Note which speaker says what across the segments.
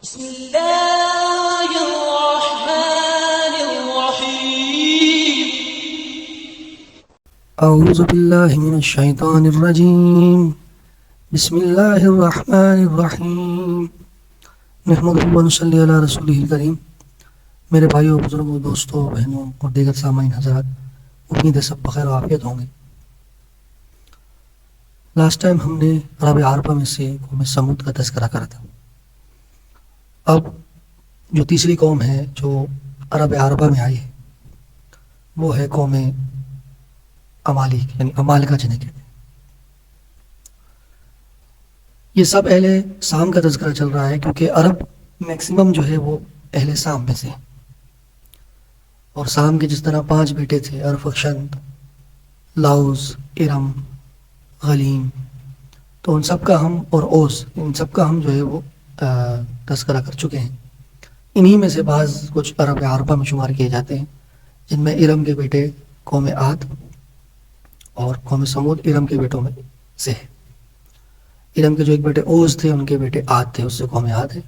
Speaker 1: بسم الله الرحمن الرحيم.
Speaker 2: أعوذ بالله من الشيطان الرجيم. بسم الله الرحمن الرحیم نحمده ونصلی علی رسولہ الکریم. میرے بھائیوں، بزرگوں، دوستوں، بہنوں اور دیگر سامعین حضرات، امید ہے سب بخیر و عافیت ہوں گے. لاسٹ ٹائم ہم نے عرب عربہ میں سے قوم سمود کا تذکرہ کرا تھا. اب جو تیسری قوم ہے جو عرب عربہ میں آئی ہے وہ ہے قوم امالیک، یعنی امالکہ جنہیں کہتے ہیں. یہ سب اہل شام کا تذکرہ چل رہا ہے کیونکہ عرب میکسیمم جو ہے وہ اہل شام میں سے. اور شام کے جس طرح 5 بیٹے تھے، ارفخشند، لاؤز، ارم، غلیم، تو ان سب کا ہم، اور اوس، ان سب کا ہم جو ہے وہ تذکرہ کر چکے ہیں. انہی میں سے بعض کچھ عرب عربہ میں شمار کیے جاتے ہیں، جن میں ارم کے بیٹے قوم عاد اور قوم سمود ارم کے بیٹوں میں سے ہے. ارم کے جو ایک بیٹے اوز تھے ان کے بیٹے عاد تھے، اس سے قوم عاد ہے.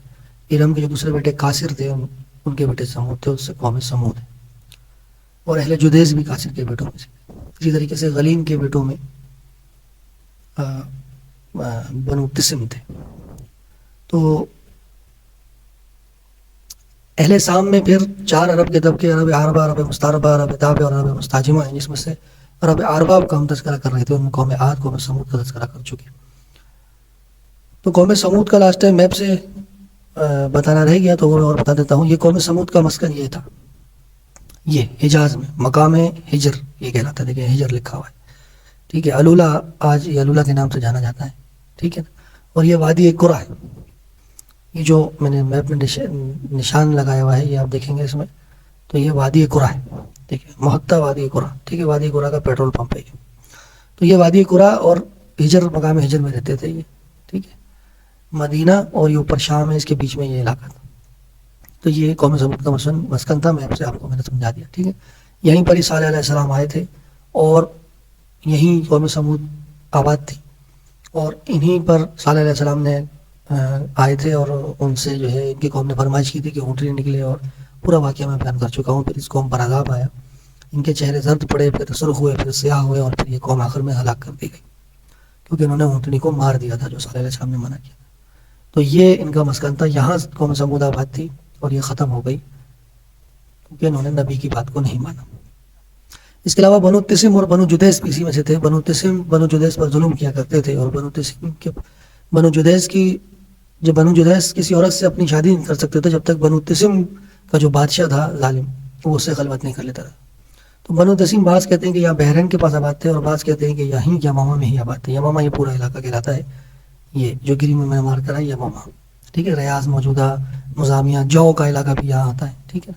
Speaker 2: ارم کے جو دوسرے بیٹے قاصر تھے ان کے بیٹے سمود تھے، اس سے قوم سمود ہے. اور اہل جدیز بھی قاصر کے بیٹوں میں سے. اسی طریقے سے غلیم کے بیٹوں میں بنو تسم تھے. تو اہل شام میں پھر 4 عرب کے طبقے، عرب عربہ، عرب مستعربہ، عرب تابع اور عرب مستعجمہ ہیں، جس میں سے عرب عربہ کا ہم تذکرہ کر رہے تھے، ان میں قوم عاد، قوم سمود کا تذکرہ کر چکے. تو قوم سمود کا لاسٹ ٹائم میپ سے بتانا رہ گیا، تو وہ اور بتا دیتا ہوں. یہ قوم سمود کا مسکن یہ تھا، یہ حجاز میں مقام ہجر یہ کہلاتا ہے. دیکھیں ہجر لکھا ہوا ہے، ٹھیک ہے. علولہ آج یہ علولہ کے نام سے جانا جاتا ہے، ٹھیک ہے. اور یہ وادی قرہ ہے. یہ جو میں نے میپ میں نشان لگایا ہوا ہے، یہ آپ دیکھیں گے اس میں، تو یہ وادی قرہ ہے، ٹھیک ہے. محتہ وادی قرہ، ٹھیک ہے. وادی قرہ کا پیٹرول پمپ ہے یہ. تو یہ وادی قرہ اور ہجر، مقام ہجر میں رہتے تھے یہ، ٹھیک ہے. مدینہ اور یہ اوپر شام ہے، اس کے بیچ میں یہ علاقہ تھا. تو یہ قوم سمود کا مسکن تھا. میپ سے آپ کو میں نے سمجھا دیا، ٹھیک ہے. یہیں پر ہی صالح علیہ السلام آئے تھے اور یہیں قوم سمود آباد تھی. اور انہیں پر صالح علیہ السلام نے آئے تھے اور ان سے جو ہے ان کی قوم نے فرمائش کی تھی کہ اونٹنی نکلے، اور پورا واقعہ میں بیان کر چکا ہوں. پھر اس قوم پر عذاب آیا، ان کے چہرے زرد پڑے، پھر سرخ ہوئے، پھر سیاہ ہوئے، اور پھر یہ قوم آخر میں ہلاک کر دی گئی کیونکہ انہوں نے اونٹنی کو مار دیا تھا جو صالح علیہ السلام نے منع کیا. تو یہ ان کا مسکن تھا. یہاں قوم سمود آباد تھی اور یہ ختم ہو گئی کیونکہ انہوں نے نبی کی بات کو نہیں مانا. اس کے علاوہ بنو تسم اور بنو جدیس بھی اسی میں سے تھے. بنو تسم بنو جدیس پر ظلم کیا کرتے تھے، اور بنو جدیس کسی عورت سے اپنی شادی نہیں کر سکتے تھے جب تک بنو تسم کا جو بادشاہ تھا ظالم وہ اس سے خلوت نہیں کر لیتا تھا. تو بنو تسم بعض کہتے ہیں کہ یہاں بحرین کے پاس آباد تھے، اور بعض کہتے ہیں کہ یہیں یمامہ میں ہی آباد تھے. یمامہ یہ پورا علاقہ کہلاتا ہے، یہ جو گری میں نے مار کرا ہے یمامہ، ٹھیک ہے. ریاض موجودہ، مزامیہ، جو کا علاقہ بھی یہاں آتا ہے، ٹھیک ہے.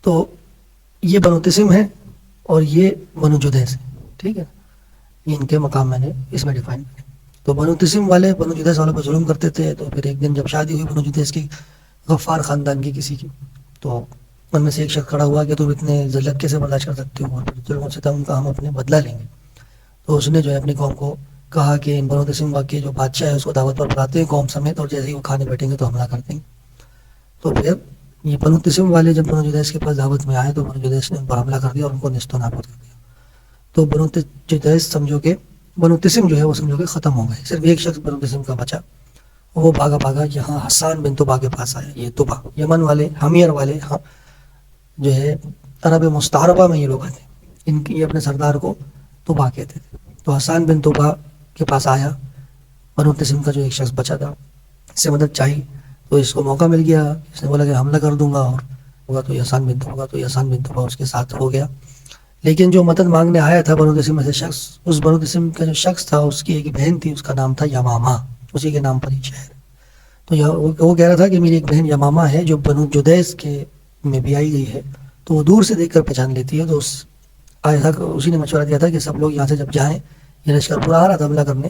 Speaker 2: تو یہ بنو تسم ہے اور یہ بنو جدیس ہے، ٹھیک ہے. یہ ان کے مقام میں نے اس میں ڈیفائن کرے. تو بنو تسم والے بنو جدیس والوں پر ظلم کرتے تھے. تو پھر ایک دن جب شادی ہوئی بنو جدیس کی، غفار خاندان کی کسی کی، تو ان میں سے ایک شخص کھڑا ہوا کہ تم اتنے ذلت کیسے برداشت کر سکتے ہو، اور پھر ظلم سے ان کا ہم اپنے بدلہ لیں گے. تو اس نے جو ہے اپنی قوم کو کہا کہ ان بنو تسم کے جو بادشاہ ہے اس کو دعوت پر بلاتے ہیں قوم سمیت، اور جیسے ہی وہ کھانے بیٹھیں گے تو حملہ کر دیں گے. تو پھر یہ بنو تسم والے جب بنو جدیس کے پاس دعوت میں آئے تو بنو جدیس نے ان پر حملہ کر دیا اور ان کو نیست و نابود کر دیا. تو بنو جدیس سمجھو کہ بنو تسم جو ہے وہ سمجھو کہ ختم ہو گئے. صرف ایک شخص بنو تسم کا بچا، وہ بھاگا بھاگا یہاں حسان بن طبا کے پاس آیا. یہ طبا یمن والے، حمیر والے، جو ہے عرب مستعربہ میں یہ لوگ آتے ہیں، ان کی یہ اپنے سردار کو طبا کہتے تھے. تو حسان بن طبا کے پاس آیا بنو تسم کا جو ایک شخص بچا تھا، اس سے مدد چاہی. تو اس کو موقع مل گیا، اس نے بولا کہ حملہ کر دوں گا اور ہوگا تو یہ حسان بن طبا، تو یہ حسان بن طبا اس کے ساتھ ہو گیا. لیکن جو مدد مانگنے آیا تھا بنو تسم میں سے شخص، اس بنو تسم کا جو شخص تھا اس کی ایک بہن تھی، اس کا نام تھا یمامہ، اسی کے نام پر ہی شہر. تو وہ کہہ رہا تھا کہ میری ایک بہن یمامہ ہے جو بنو جدیس کے میں بھی آئی گئی ہے، تو وہ دور سے دیکھ کر پہچان لیتی ہے. تو آیا تھا، اسی نے مشورہ دیا تھا کہ سب لوگ یہاں سے جب جائیں، یہ لشکر پورا آ رہا تھا حملہ کرنے،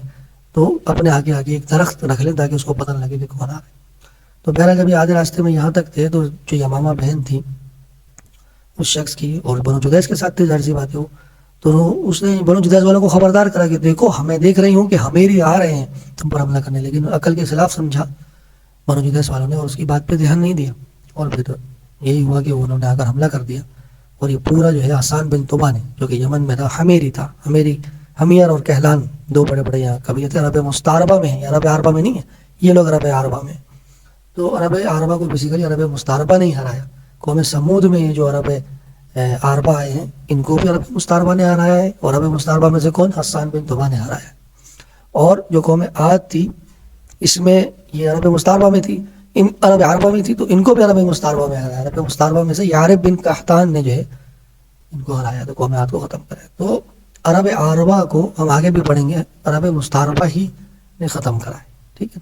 Speaker 2: تو اپنے آگے ایک درخت رکھ لیں تاکہ اس کو پتہ نہ لگے کہ کون آ رہا ہے. تو بہرحال جب یہ آدھے راستے میں یہاں تک تھے تو جو یمامہ بہن تھی اس شخص کی، اور بنو جدیس کے ساتھ تھے، ظاہر سی بات ہے وہ، تو اس نے بنو جدیس والوں کو خبردار کرا کہ دیکھو ہمیں دیکھ رہی ہوں کہ ہمیں ہی آ رہے ہیں تم پر حملہ کرنے، لیکن عقل کے خلاف سمجھا بنو جدیس والوں نے، اور اس کی بات پہ دھیان نہیں دیا، اور پھر یہی ہوا کہ انہوں نے آ کر حملہ کر دیا، اور یہ پورا جو ہے حسان بن طبع نے، جو کہ یمن میں تھا، حمیری تھا، حمیر اور کہلان دو بڑے بڑے یہاں قبیلے تھے، عرب مستعربہ میں ہیں، عرب عربہ میں نہیں ہے، یہ لوگ عرب عربہ میں، تو عرب عربہ کو بیسیکلی عرب مستعربہ نہیں ہرایا۔ قوم سمود میں جو عرب عربہ آئے ہیں ان کو بھی عرب مستعربہ نے ہرایا ہے، اور عرب مستعربہ میں سے کون؟ حسان بن طبع نے ہرایا ہے۔ اور جو قوم عاد تھی اس میں یہ عرب مستعربہ میں تھی، ان عرب عربہ میں تھی، تو ان کو بھی عرب مستعربہ میں ہرایا۔ عرب مستعربہ میں سے یارب بن قحطان نے جو ہے ان کو ہرایا، تو قوم عاد کو ختم کرایا۔ تو عرب عربہ کو ہم آگے بھی پڑھیں گے، عرب مستعربہ ہی نے ختم کرایا، ٹھیک ہے۔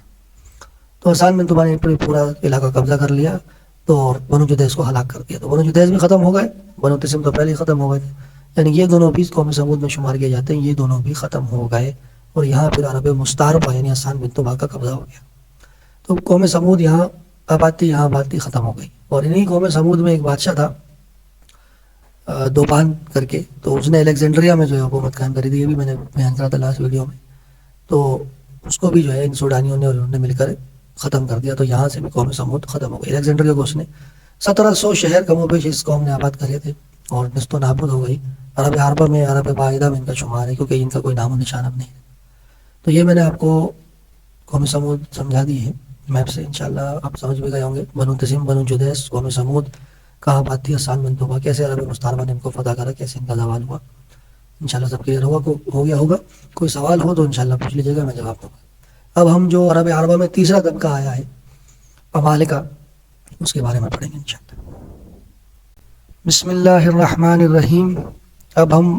Speaker 2: تو حسان بن طبع نے پورا علاقہ قبضہ کر لیا، تو اور بنو جدیس کو ہلاک کر دیا، تو بنو جدیس بھی ختم ہو گئے، بنو تسم تو پہلے ہی ختم ہو گئے تھے، یعنی یہ دونوں بھی قوم سمود میں شمار کیے جاتے ہیں، یہ دونوں بھی ختم ہو گئے، اور یہاں پھر عرب مستعربہ یعنی حسان بن طبع کا قبضہ ہو گیا۔ تو قوم سمود یہاں آبادی ختم ہو گئی، اور انہی قوم سمود میں ایک بادشاہ تھا دوپان کر کے، تو اس نے الیگزینڈریا میں جو ہے حکومت قائم کری تھی، یہ بھی میں نے بیان کرا تھا لاسٹ ویڈیو میں، تو اس کو بھی جو ہے ان سوڈانیوں نے اور انہوں نے مل کر ختم کر دیا، تو یہاں سے بھی قوم سمود ختم ہو گئی۔ الیگزینڈریا کو اس نے 1700 شہر کم و بیش اس قوم نے آباد کرے تھے، اور نست و نابود ہو گئی۔ عرب عربہ میں، عرب واحدہ میں ان کا شمار ہے، کیونکہ ان کا کوئی نام و نشان اب نہیں ہے۔ تو یہ میں نے آپ کو قوم سمود سمجھا دی ہے میپ سے، انشاءاللہ آپ سمجھ بھی گئے ہوں گے۔ بنو تسیم، بنو جدیس، قوم سمود کہاں بات تھی، حسان بن طبع کیسے عرب مستعربہ نے ان کو فتح کرا، کیسے ان کا زوال ہوا، انشاءاللہ سب کلیئر ہو گیا ہوگا۔ کوئی سوال ہو تو انشاءاللہ پوچھ لیجیے گا، میں جواب دوں گا۔ اب ہم جو عرب عربہ میں تیسرا طبقہ آیا ہے عمالقہ، اس کے بارے میں پڑھیں گے انشاءاللہ۔ بسم اللہ الرحمن الرحیم۔ اب ہم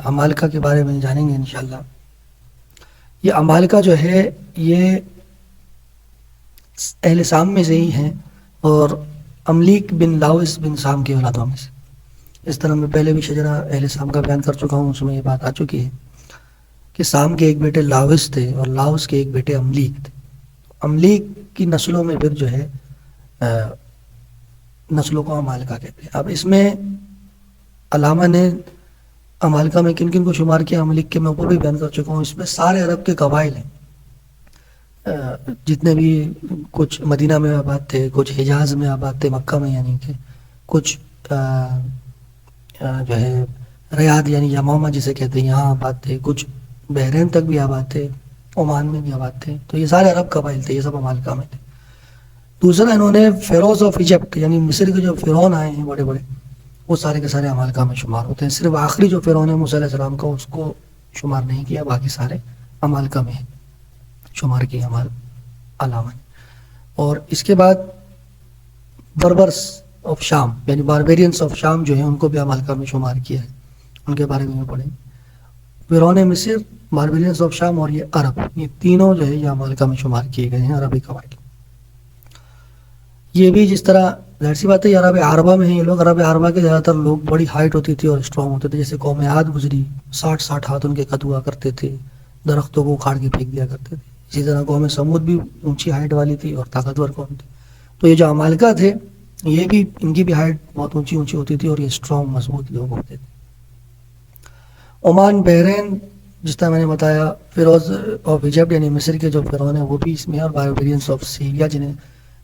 Speaker 2: عمالقہ کے بارے میں جانیں گے انشاءاللہ۔ یہ عمالقہ جو ہے یہ اہل سام میں سے ہی ہیں، اور املیک بن لاؤس بن سام کی اولادوں میں سے۔ اس طرح میں پہلے بھی شجرہ اہل سام کا بیان کر چکا ہوں، اس میں یہ بات آ چکی ہے کہ سام کے ایک بیٹے لاؤس تھے، اور لاؤس کے ایک بیٹے املیک تھے۔ املیک کی نسلوں میں پھر جو ہے نسلوں کو عمالقہ کہتے ہیں۔ اب اس میں علامہ نے عمالقہ میں کن کن کو شمار کیا، املیک کے میں اوپر بھی بیان کر چکا ہوں۔ اس میں سارے عرب کے قبائل ہیں، جتنے بھی، کچھ مدینہ میں آباد تھے، کچھ حجاز میں آباد تھے، مکہ میں یعنی کہ کچھ جو ہے ریاض یعنی یمامہ جسے کہتے ہیں یہاں آباد تھے، کچھ بحرین تک بھی آباد تھے، عمان میں بھی آباد تھے، تو یہ سارے عرب قبائل تھے، یہ سب عمالقہ میں تھے۔ دوسرا انہوں نے فیروز آف ایجپٹ یعنی مصر کے جو فرعون آئے ہیں بڑے بڑے، وہ سارے کے سارے عمالقہ میں شمار ہوتے ہیں۔ صرف آخری جو فرعون ہے موسیٰ علیہ السلام کا، اس کو شمار نہیں کیا، باقی سارے عمالقہ میں ہیں، شمار کیا علامہ نے۔ اور اس کے بعد بربرس آف شام یعنی باربیرینس آف شام جو ہیں ان کو بھی عمالقہ میں شمار کیا ہے، ان کے بارے میں پڑھیں۔ فرعون مصر، باربیرینس آف شام اور یہ عرب، یہ تینوں جو ہے یہ عمالقہ میں شمار کیے گئے ہیں، عربی قبائل۔ یہ بھی جس طرح ظاہر سی بات ہے یہ عرب عربہ میں ہیں یہ لوگ، عرب عربہ کے زیادہ تر لوگ بڑی ہائٹ ہوتی تھی اور اسٹرانگ ہوتے تھے، جیسے قوم عاد گزری 60 ہاتھ ان کے قد ہوا کرتے تھے، درختوں کو اکھاڑ کے پھینک دیا کرتے تھے۔ اسی طرح قوم سمود بھی اونچی ہائٹ والی تھی اور طاقتور قوم تھی۔ تو یہ جو عمالقہ تھے یہ بھی، ان کی بھی ہائٹ بہت اونچی ہوتی تھی، اور یہ اسٹرانگ مضبوط لوگ ہوتے تھے۔ عمان، بحرین، جس طرح میں نے بتایا، فیروز آف ایجپٹ یعنی مصر کے جو فرعون ہیں وہ بھی اس میں، اور باربیرینس آف سیریا جنہیں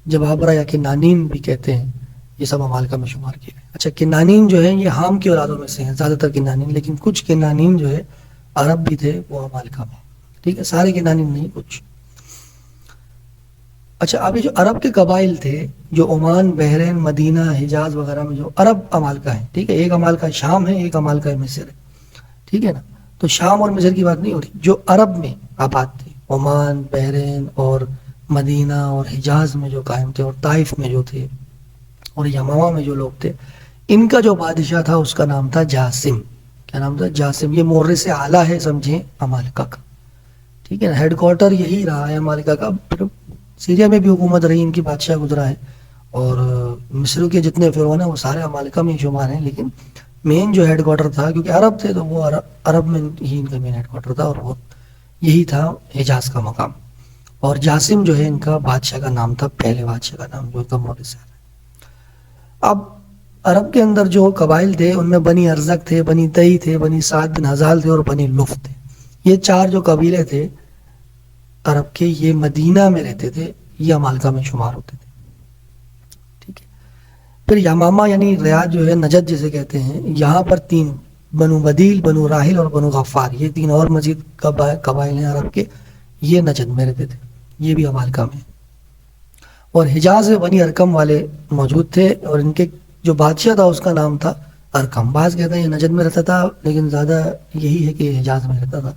Speaker 2: جبابرہ یا کنانین بھی کہتے ہیں، یہ سب عمالقہ میں شمار کیے گئے۔ اچھا، کنانین جو ہیں یہ حام کی اولادوں میں سے ہیں، زیادہ تر کنانین، لیکن کچھ کنانین جو ہے عرب بھی تھے وہ عمالقہ میں، ٹھیک ہے، سارے کنانین نہیں، کچھ۔ اچھا، اب یہ جو عرب کے قبائل تھے جو عمان، بحرین، مدینہ، حجاز وغیرہ میں جو عرب عمالقہ ہیں، ٹھیک ہے، ایک عمالقہ شام ہے، ایک عمالقہ مصر ہے، ٹھیک ہے نا۔ تو شام اور مصر کی بات نہیں ہو رہی، جو عرب میں آباد تھے، عمان، بحرین اور مدینہ اور حجاز میں جو قائم تھے، اور طائف میں جو تھے، اور یمامہ میں جو لوگ تھے، ان کا جو بادشاہ تھا اس کا نام تھا جاسم۔ کیا نام تھا؟ جاسم۔ یہ مورث اعلیٰ ہے سمجھیں عمالقہ کا، ٹھیک ہے نا، ہیڈ کوارٹر یہی رہا ہے عمالقہ کا۔ پھر سیریا میں بھی حکومت رہی، ان کی بادشاہ گزرا ہے، اور مصر کے جتنے فرعون ہیں وہ سارے عمالقہ میں ہی شمار ہیں، لیکن مین جو ہیڈ کوارٹر تھا، کیونکہ عرب تھے تو وہ عرب میں ہی ان کا مین ہیڈ کوارٹر تھا، اور وہ یہی تھا حجاز کا مقام۔ اور جاسم جو ہے ان کا بادشاہ کا نام تھا، پہلے بادشاہ کا نام جو مورث ہے۔ اب عرب کے اندر جو قبائل تھے ان میں بنی ارزق تھے، بنی تئی تھے، بنی سعد بن حزال تھے، اور بنی لف تھے۔ یہ چار جو قبیلے تھے عرب کے، یہ مدینہ میں رہتے تھے، یہ امالکہ میں شمار ہوتے تھے. ٹھیک ہے. پھر یمامہ یعنی ریاض جو ہے نجد جسے کہتے ہیں، یہاں پر 3 بنو بدیل، بنو راحل اور بنو غفار، یہ 3 اور مزید قبائل ہیں عرب کے، یہ نجد میں رہتے تھے، یہ بھی امالکہ میں. اور حجاز میں بنی ارکم والے موجود تھے، اور ان کے جو بادشاہ تھا اس کا نام تھا ارکم. بعض کہتے ہیں یہ نجد میں رہتا تھا، لیکن زیادہ یہی ہے کہ یہ حجاز میں رہتا تھا.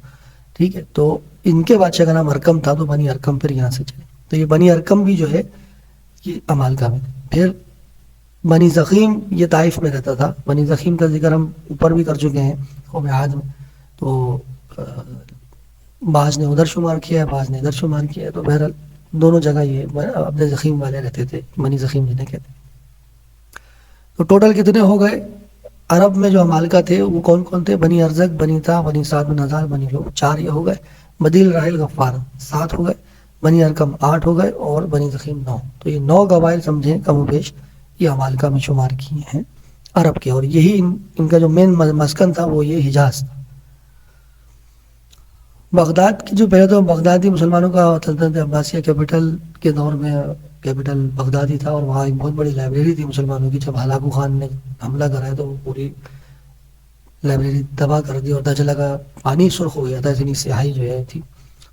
Speaker 2: ٹھیک ہے. تو ان کے بادشاہ کا نام ارکم تھا، تو بنی ارکم پھر یہاں سے چلے. تو یہ بنی ارکم بھی جو ہے یہ امالکہ میں تھے. پھر بنی زخیم یہ طائف میں رہتا تھا. بنی زخیم کا ذکر ہم اوپر بھی کر چکے ہیں قوم عاد میں. تو بعض نے ادھر شمار کیا ہے، بعض نے ادھر شمار کیا ہے. تو بہرحال دونوں جگہ یہ اپنے زخیم والے رہتے تھے، بنی زخیم جنہیں کہتے ہیں. تو ٹوٹل کتنے ہو گئے عرب میں جو امالکہ تھے؟ وہ کون کون تھے؟ بنی ارزق، بنی تا، بنی سعد بن نزار، بنی لوگ، 4 یہ ہو گئے. بدیل، راحل، غفار 7 ہو گئے. بنی ارکم 8 ہو گئے، اور بنی زخیم 9. تو یہ 9 قبائل سمجھیں کم و بیش یہ امالکہ میں شمار کیے ہیں عرب کے. اور یہی ان کا جو مین مسکن تھا وہ یہ حجاز تھا. بغداد کی جو پہلے تو بغدادی مسلمانوں کا سلطنت عباسیہ کیپٹل کے دور میں کیپٹل بغدادی تھا، اور وہاں ایک بہت بڑی لائبریری تھی مسلمانوں کی. جب ہلاکو خان نے حملہ کرایا تو وہ پوری لائبریری تباہ کر دی، اور دجلہ کا پانی سرخ ہو گیا تھا، اتنی سیاہی جو ہے تھی،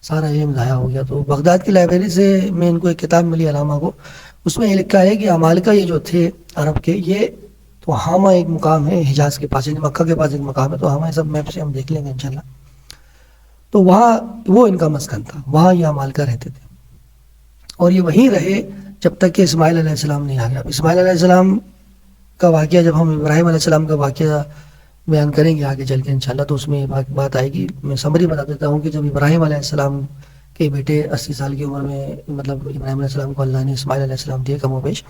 Speaker 2: سارا علم ضائع ہو گیا. تو بغداد کی لائبریری سے میں ان کو ایک کتاب ملی علامہ کو، اس میں یہ لکھا ہے کہ امالکہ یہ جو تھے عرب کے، یہ تو ہامہ ایک مقام ہے حجاز کے پاس، یعنی مکہ کے پاس ایک مقام ہے. تو ہمیں سب میپ سے ہم دیکھ لیں گے انشاءاللہ. تو وہاں وہ ان کا مسکن تھا، وہاں یہ امالکہ رہتے تھے، اور یہ وہیں رہے جب تک کہ اسماعیل علیہ السلام نہیں آ گیا. اسماعیل علیہ السلام کا واقعہ جب ہم ابراہیم علیہ السلام کا واقعہ بیان کریں گے آگے چل کے انشاءاللہ، تو اس میں یہ بات آئے گی. میں سمری بتا دیتا ہوں کہ جب ابراہیم علیہ السلام کے بیٹے 80 سال کی عمر میں، مطلب ابراہیم علیہ السلام کو اللہ نے اسماعیل علیہ السلام دیے، کم و بیش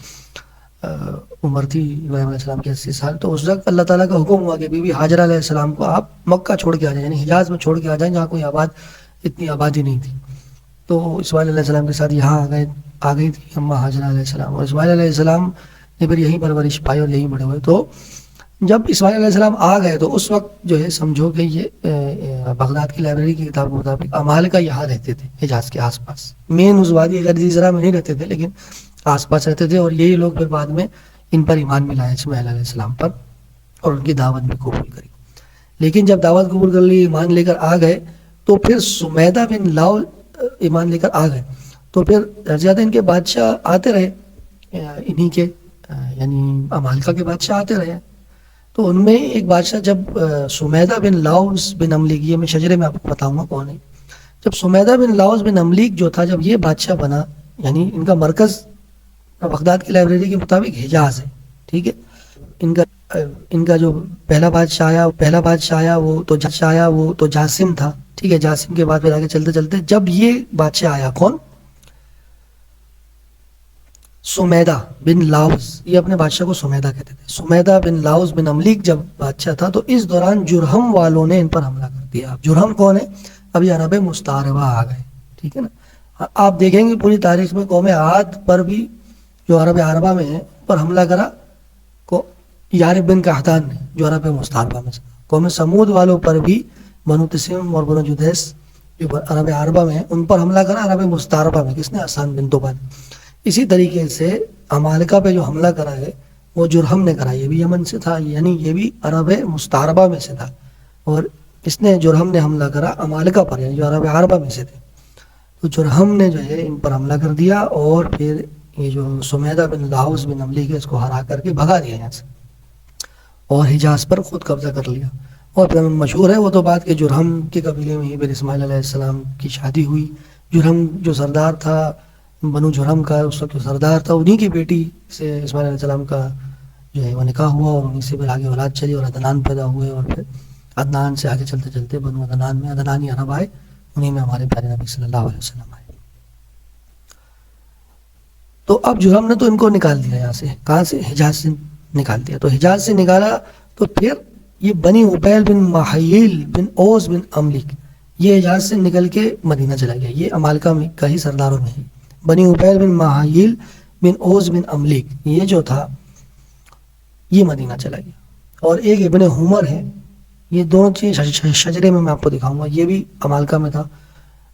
Speaker 2: عمر تھی ابراہیم علیہ السلام کی 80 سال. تو اس وقت اللہ تعالیٰ کا حکم ہوا کہ بی بی ہاجرہ علیہ السلام کو آپ مکہ چھوڑ کے آ جائیں، یعنی حجاز میں چھوڑ کے آ جائیں، جہاں کوئی اتنی آبادی نہیں تھی. تو اسماعیل علیہ السلام کے ساتھ یہاں آ گئی تھی اماں ہاجرہ علیہ السلام، اور اسماعیل علیہ السلام نے پھر یہیں پرورش پائی اور یہیں بڑے ہوئے. تو جب اسماعیل علیہ السلام آ گئے تو اس وقت جو ہے سمجھو کہ یہ بغداد کی لائبریری کی کتاب کے مطابق امالکہ یہاں رہتے تھے حجاز کے آس پاس. مین اس وادی غرضیزرہ میں نہیں رہتے تھے، لیکن آس پاس رہتے تھے، اور یہی لوگ پھر بعد میں ان پر ایمان بھی لائے اسماعیل علیہ السلام پر، اور ان کی دعوت بھی قبول کری. لیکن جب دعوت قبول کر لی، ایمان لے کر آ گئے، تو پھر سمیدہ بن لاؤ ایمان لے کر آ گئے. تو پھر زیادہ ان کے بادشاہ آتے رہے، انہی کے یعنی امالکہ کے بادشاہ آتے رہے. تو ان میں ایک بادشاہ جب سمیدہ بن لاؤس بن املیک، یہ میں شجرے میں آپ کو بتاؤں گا کون ہے. جب سمیدہ بن لاؤس بن املیک جو تھا، جب یہ بادشاہ بنا، یعنی ان کا مرکز بغداد کی لائبریری کے مطابق حجاز ہے. ٹھیک ہے. ان کا جو پہلا بادشاہ آیا وہ تو جاسم تھا. ٹھیک ہے. جاسم کے بعد پھر آگے چلتے چلتے جب یہ بادشاہ آیا، کون؟ سمیدہ بن لاؤس، یہ اپنے بادشاہ کو سمیدہ کہتے تھے. سمیدہ بن لاؤس بن املیک جب بادشاہ تھا، تو اس دوران جرہم والوں نے ان پر حملہ کر دیا. جرہم کون ہے؟ اب یہ عرب مستعربہ آ گئے. ٹھیک ہے نا. آپ دیکھیں گے پوری تاریخ میں قوم عاد پر بھی جو عرب عربہ میں ہے پر حملہ کرا کو یارب بن قحطان نے، جو عرب مستعربہ میں سے. قوم سمود والوں پر بھی بنو تسیم اور بنو جدیس جو عرب عربہ میں ہیں، ان پر حملہ کرا عرب مستعربہ میں. کس نے؟ حسان بن طوبہ نے. اسی طریقے سے امالکہ پہ جو حملہ کرا ہے وہ جرہم نے کرا. یہ بھی یمن سے تھا، یعنی یہ بھی عرب مستعربہ میں سے تھا، اور اس نے جرہم نے حملہ کرا امالکہ پر، یعنی جو عرب عربہ میں سے تھے. تو جرہم نے جو ہے ان پر حملہ کر دیا، اور پھر یہ جو سمیدہ بن لاؤس بن املیک ہے اس کو ہرا کر کے بھگا دیا یہاں سے، اور حجاز پر خود قبضہ کر لیا. اور پھر مشہور ہے وہ تو بات کہ جرہم کے قبیلے میں ہی پھر اسماعیل علیہ السلام کی شادی ہوئی. جرہم جو سردار تھا بنو جرہم کا، اس وقت جو سردار تھا، انہی کی بیٹی سے اسماعیل علیہ السلام کا جو ہے وہ نکاح ہوا، اور انہیں سے پھر آگے اولاد چلی، اور عدنان پیدا ہوئے، اور پھر عدنان سے آگے چلتے چلتے بنو عدنان میں عدنانی عرب آئے، انہی میں ہمارے پیارے نبی صلی اللہ علیہ وسلم آئے. تو اب جرہم نے تو ان کو نکال دیا یہاں سے. کہاں سے؟ حجاز سے نکال دیا. تو حجاز سے نکالا تو پھر یہ بنی عبیل بن محیل بن اوس بن املیک، یہ حجاز سے نکل کے مدینہ چلا گیا. یہ امالکہ میں کا ہی سرداروں میں ہے. بنی عبیل بن محیل بن اوس بن املیک یہ جو تھا یہ مدینہ چلا گیا. اور ایک ابن حمر ہے، یہ دونوں چیز شجرے میں آپ کو دکھاؤں گا، یہ بھی امالکہ میں تھا.